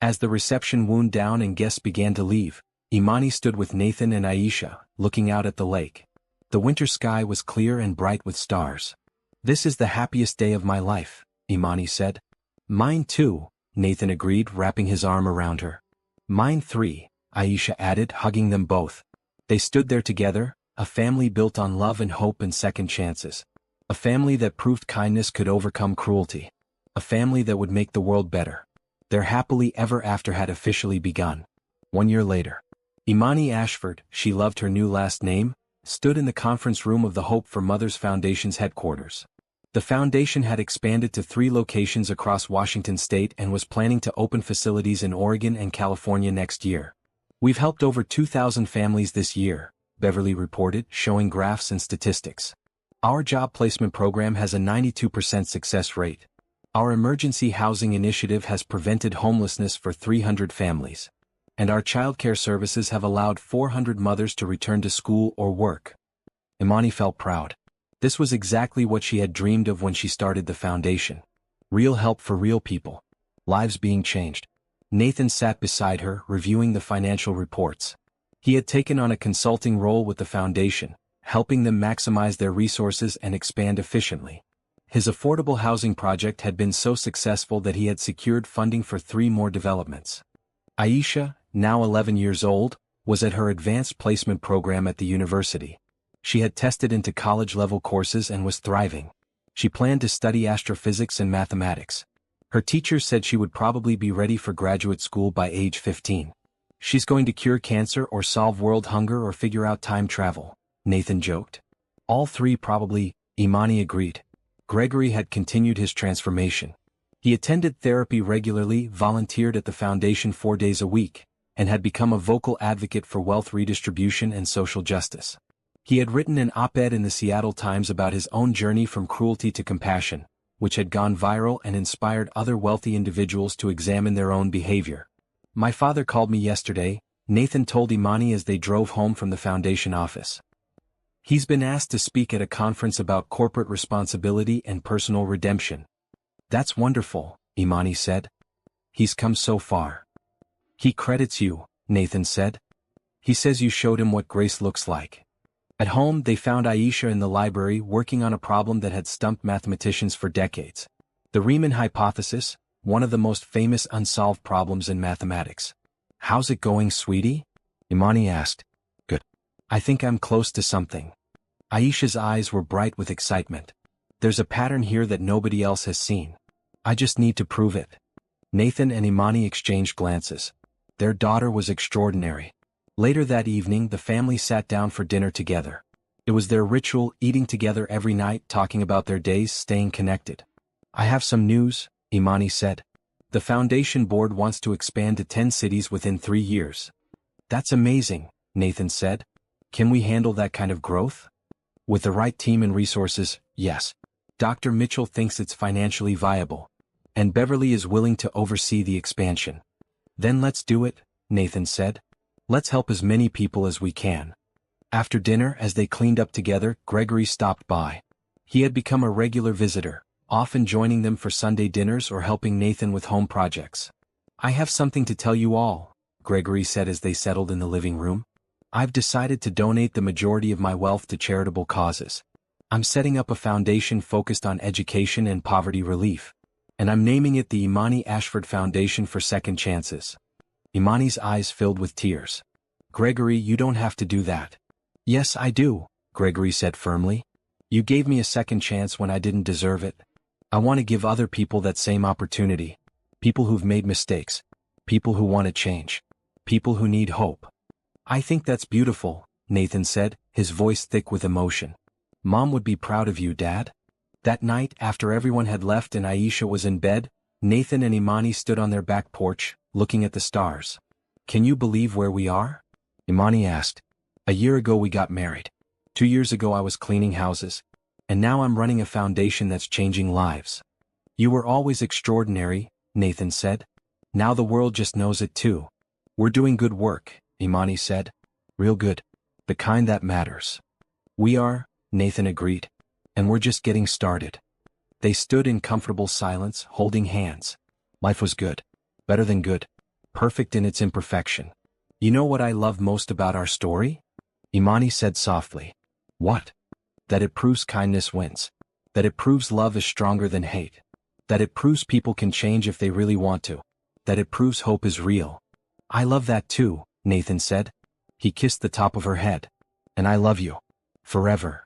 S1: As the reception wound down and guests began to leave, Imani stood with Nathan and Aisha, looking out at the lake. The winter sky was clear and bright with stars. This is the happiest day of my life, Imani said. Mine too, Nathan agreed, wrapping his arm around her. Mine too, Aisha added, hugging them both. They stood there together, a family built on love and hope and second chances. A family that proved kindness could overcome cruelty. A family that would make the world better. Their happily ever after had officially begun. 1 year later. Imani Ashford, she loved her new last name, stood in the conference room of the Hope for Mothers Foundation's headquarters. The foundation had expanded to 3 locations across Washington state and was planning to open facilities in Oregon and California next year. We've helped over 2,000 families this year, Beverly reported, showing graphs and statistics. Our job placement program has a 92% success rate. Our emergency housing initiative has prevented homelessness for 300 families. And our childcare services have allowed 400 mothers to return to school or work. Imani felt proud. This was exactly what she had dreamed of when she started the foundation. Real help for real people. Lives being changed. Nathan sat beside her, reviewing the financial reports. He had taken on a consulting role with the foundation, helping them maximize their resources and expand efficiently. His affordable housing project had been so successful that he had secured funding for 3 more developments. Aisha, now 11 years old, was at her advanced placement program at the university. She had tested into college-level courses and was thriving. She planned to study astrophysics and mathematics. Her teachers said she would probably be ready for graduate school by age 15. She's going to cure cancer or solve world hunger or figure out time travel, Nathan joked. All 3 probably, Imani agreed. Gregory had continued his transformation. He attended therapy regularly, volunteered at the foundation 4 days a week, and had become a vocal advocate for wealth redistribution and social justice. He had written an op-ed in the Seattle Times about his own journey from cruelty to compassion, which had gone viral and inspired other wealthy individuals to examine their own behavior. My father called me yesterday, Nathan told Imani as they drove home from the foundation office. He's been asked to speak at a conference about corporate responsibility and personal redemption. That's wonderful, Imani said. He's come so far. He credits you, Nathan said. He says you showed him what grace looks like. At home, they found Aisha in the library working on a problem that had stumped mathematicians for decades. The Riemann hypothesis, one of the most famous unsolved problems in mathematics. How's it going, sweetie? Imani asked. Good. I think I'm close to something. Aisha's eyes were bright with excitement. There's a pattern here that nobody else has seen. I just need to prove it. Nathan and Imani exchanged glances. Their daughter was extraordinary. Later that evening, the family sat down for dinner together. It was their ritual, eating together every night, talking about their days, staying connected. I have some news, Imani said. The foundation board wants to expand to 10 cities within 3 years. That's amazing, Nathan said. Can we handle that kind of growth? With the right team and resources, yes. Dr. Mitchell thinks it's financially viable. And Beverly is willing to oversee the expansion. Then let's do it, Nathan said. Let's help as many people as we can. After dinner, as they cleaned up together, Gregory stopped by. He had become a regular visitor, often joining them for Sunday dinners or helping Nathan with home projects. I have something to tell you all, Gregory said as they settled in the living room. I've decided to donate the majority of my wealth to charitable causes. I'm setting up a foundation focused on education and poverty relief. And I'm naming it the Imani Ashford Foundation for Second Chances. Imani's eyes filled with tears. Gregory, you don't have to do that. Yes, I do, Gregory said firmly. You gave me a second chance when I didn't deserve it. I want to give other people that same opportunity. People who've made mistakes. People who want to change. People who need hope. I think that's beautiful, Nathan said, his voice thick with emotion. Mom would be proud of you, Dad. That night, after everyone had left and Aisha was in bed, Nathan and Imani stood on their back porch, looking at the stars. Can you believe where we are? Imani asked. A year ago we got married. 2 years ago I was cleaning houses. And now I'm running a foundation that's changing lives. You were always extraordinary, Nathan said. Now the world just knows it too. We're doing good work, Imani said. Real good. The kind that matters. We are, Nathan agreed. And we're just getting started. They stood in comfortable silence, holding hands. Life was good. Better than good. Perfect in its imperfection. You know what I love most about our story? Imani said softly. What? That it proves kindness wins. That it proves love is stronger than hate. That it proves people can change if they really want to. That it proves hope is real. I love that too, Nathan said. He kissed the top of her head. And I love you. Forever.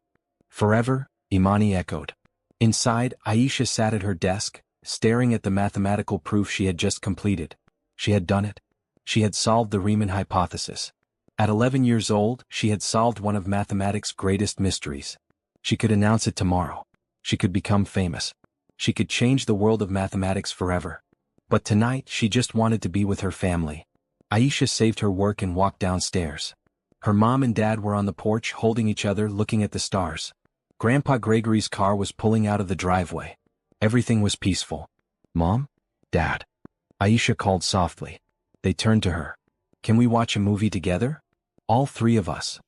S1: Forever, Imani echoed. Inside, Aisha sat at her desk, staring at the mathematical proof she had just completed. She had done it. She had solved the Riemann hypothesis. At 11 years old, she had solved one of mathematics' greatest mysteries. She could announce it tomorrow. She could become famous. She could change the world of mathematics forever. But tonight, she just wanted to be with her family. Aisha saved her work and walked downstairs. Her mom and dad were on the porch holding each other, looking at the stars. Grandpa Gregory's car was pulling out of the driveway. Everything was peaceful. Mom? Dad? Aisha called softly. They turned to her. Can we watch a movie together? All three of us.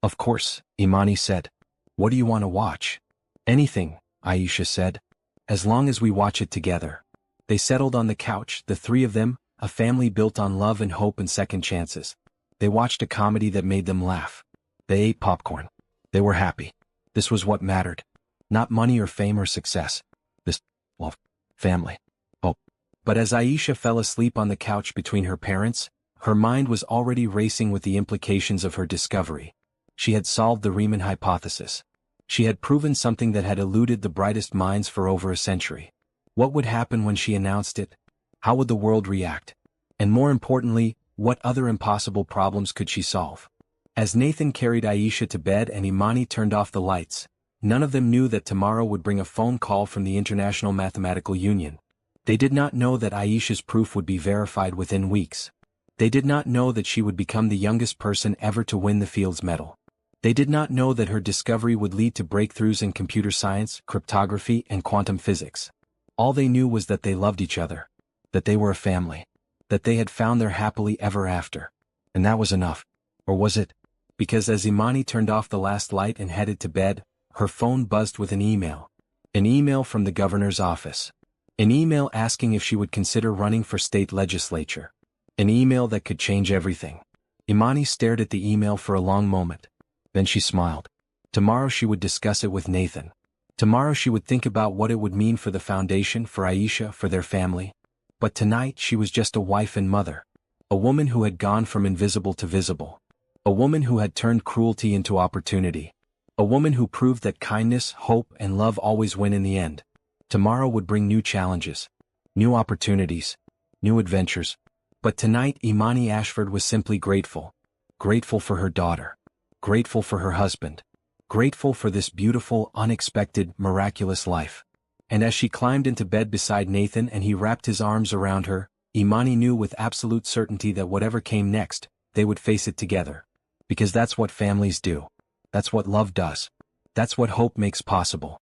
S1: Of course, Imani said. What do you want to watch? Anything, Aisha said. As long as we watch it together. They settled on the couch, the three of them, a family built on love and hope and second chances. They watched a comedy that made them laugh. They ate popcorn. They were happy. This was what mattered. Not money or fame or success. Family. Hope. But as Aisha fell asleep on the couch between her parents, her mind was already racing with the implications of her discovery. She had solved the Riemann hypothesis. She had proven something that had eluded the brightest minds for over a century. What would happen when she announced it? How would the world react? And more importantly, what other impossible problems could she solve? As Nathan carried Aisha to bed and Imani turned off the lights, none of them knew that tomorrow would bring a phone call from the International Mathematical Union. They did not know that Aisha's proof would be verified within weeks. They did not know that she would become the youngest person ever to win the Fields Medal. They did not know that her discovery would lead to breakthroughs in computer science, cryptography, and quantum physics. All they knew was that they loved each other. That they were a family. That they had found their happily ever after. And that was enough. Or was it? Because as Imani turned off the last light and headed to bed, her phone buzzed with an email. An email from the governor's office. An email asking if she would consider running for state legislature. An email that could change everything. Imani stared at the email for a long moment. Then she smiled. Tomorrow she would discuss it with Nathan. Tomorrow she would think about what it would mean for the foundation, for Aisha, for their family. But tonight she was just a wife and mother. A woman who had gone from invisible to visible. A woman who had turned cruelty into opportunity. A woman who proved that kindness, hope, and love always win in the end. Tomorrow would bring new challenges. New opportunities. New adventures. But tonight Imani Ashford was simply grateful. Grateful for her daughter. Grateful for her husband. Grateful for this beautiful, unexpected, miraculous life. And as she climbed into bed beside Nathan and he wrapped his arms around her, Imani knew with absolute certainty that whatever came next, they would face it together. Because that's what families do. That's what love does. That's what hope makes possible.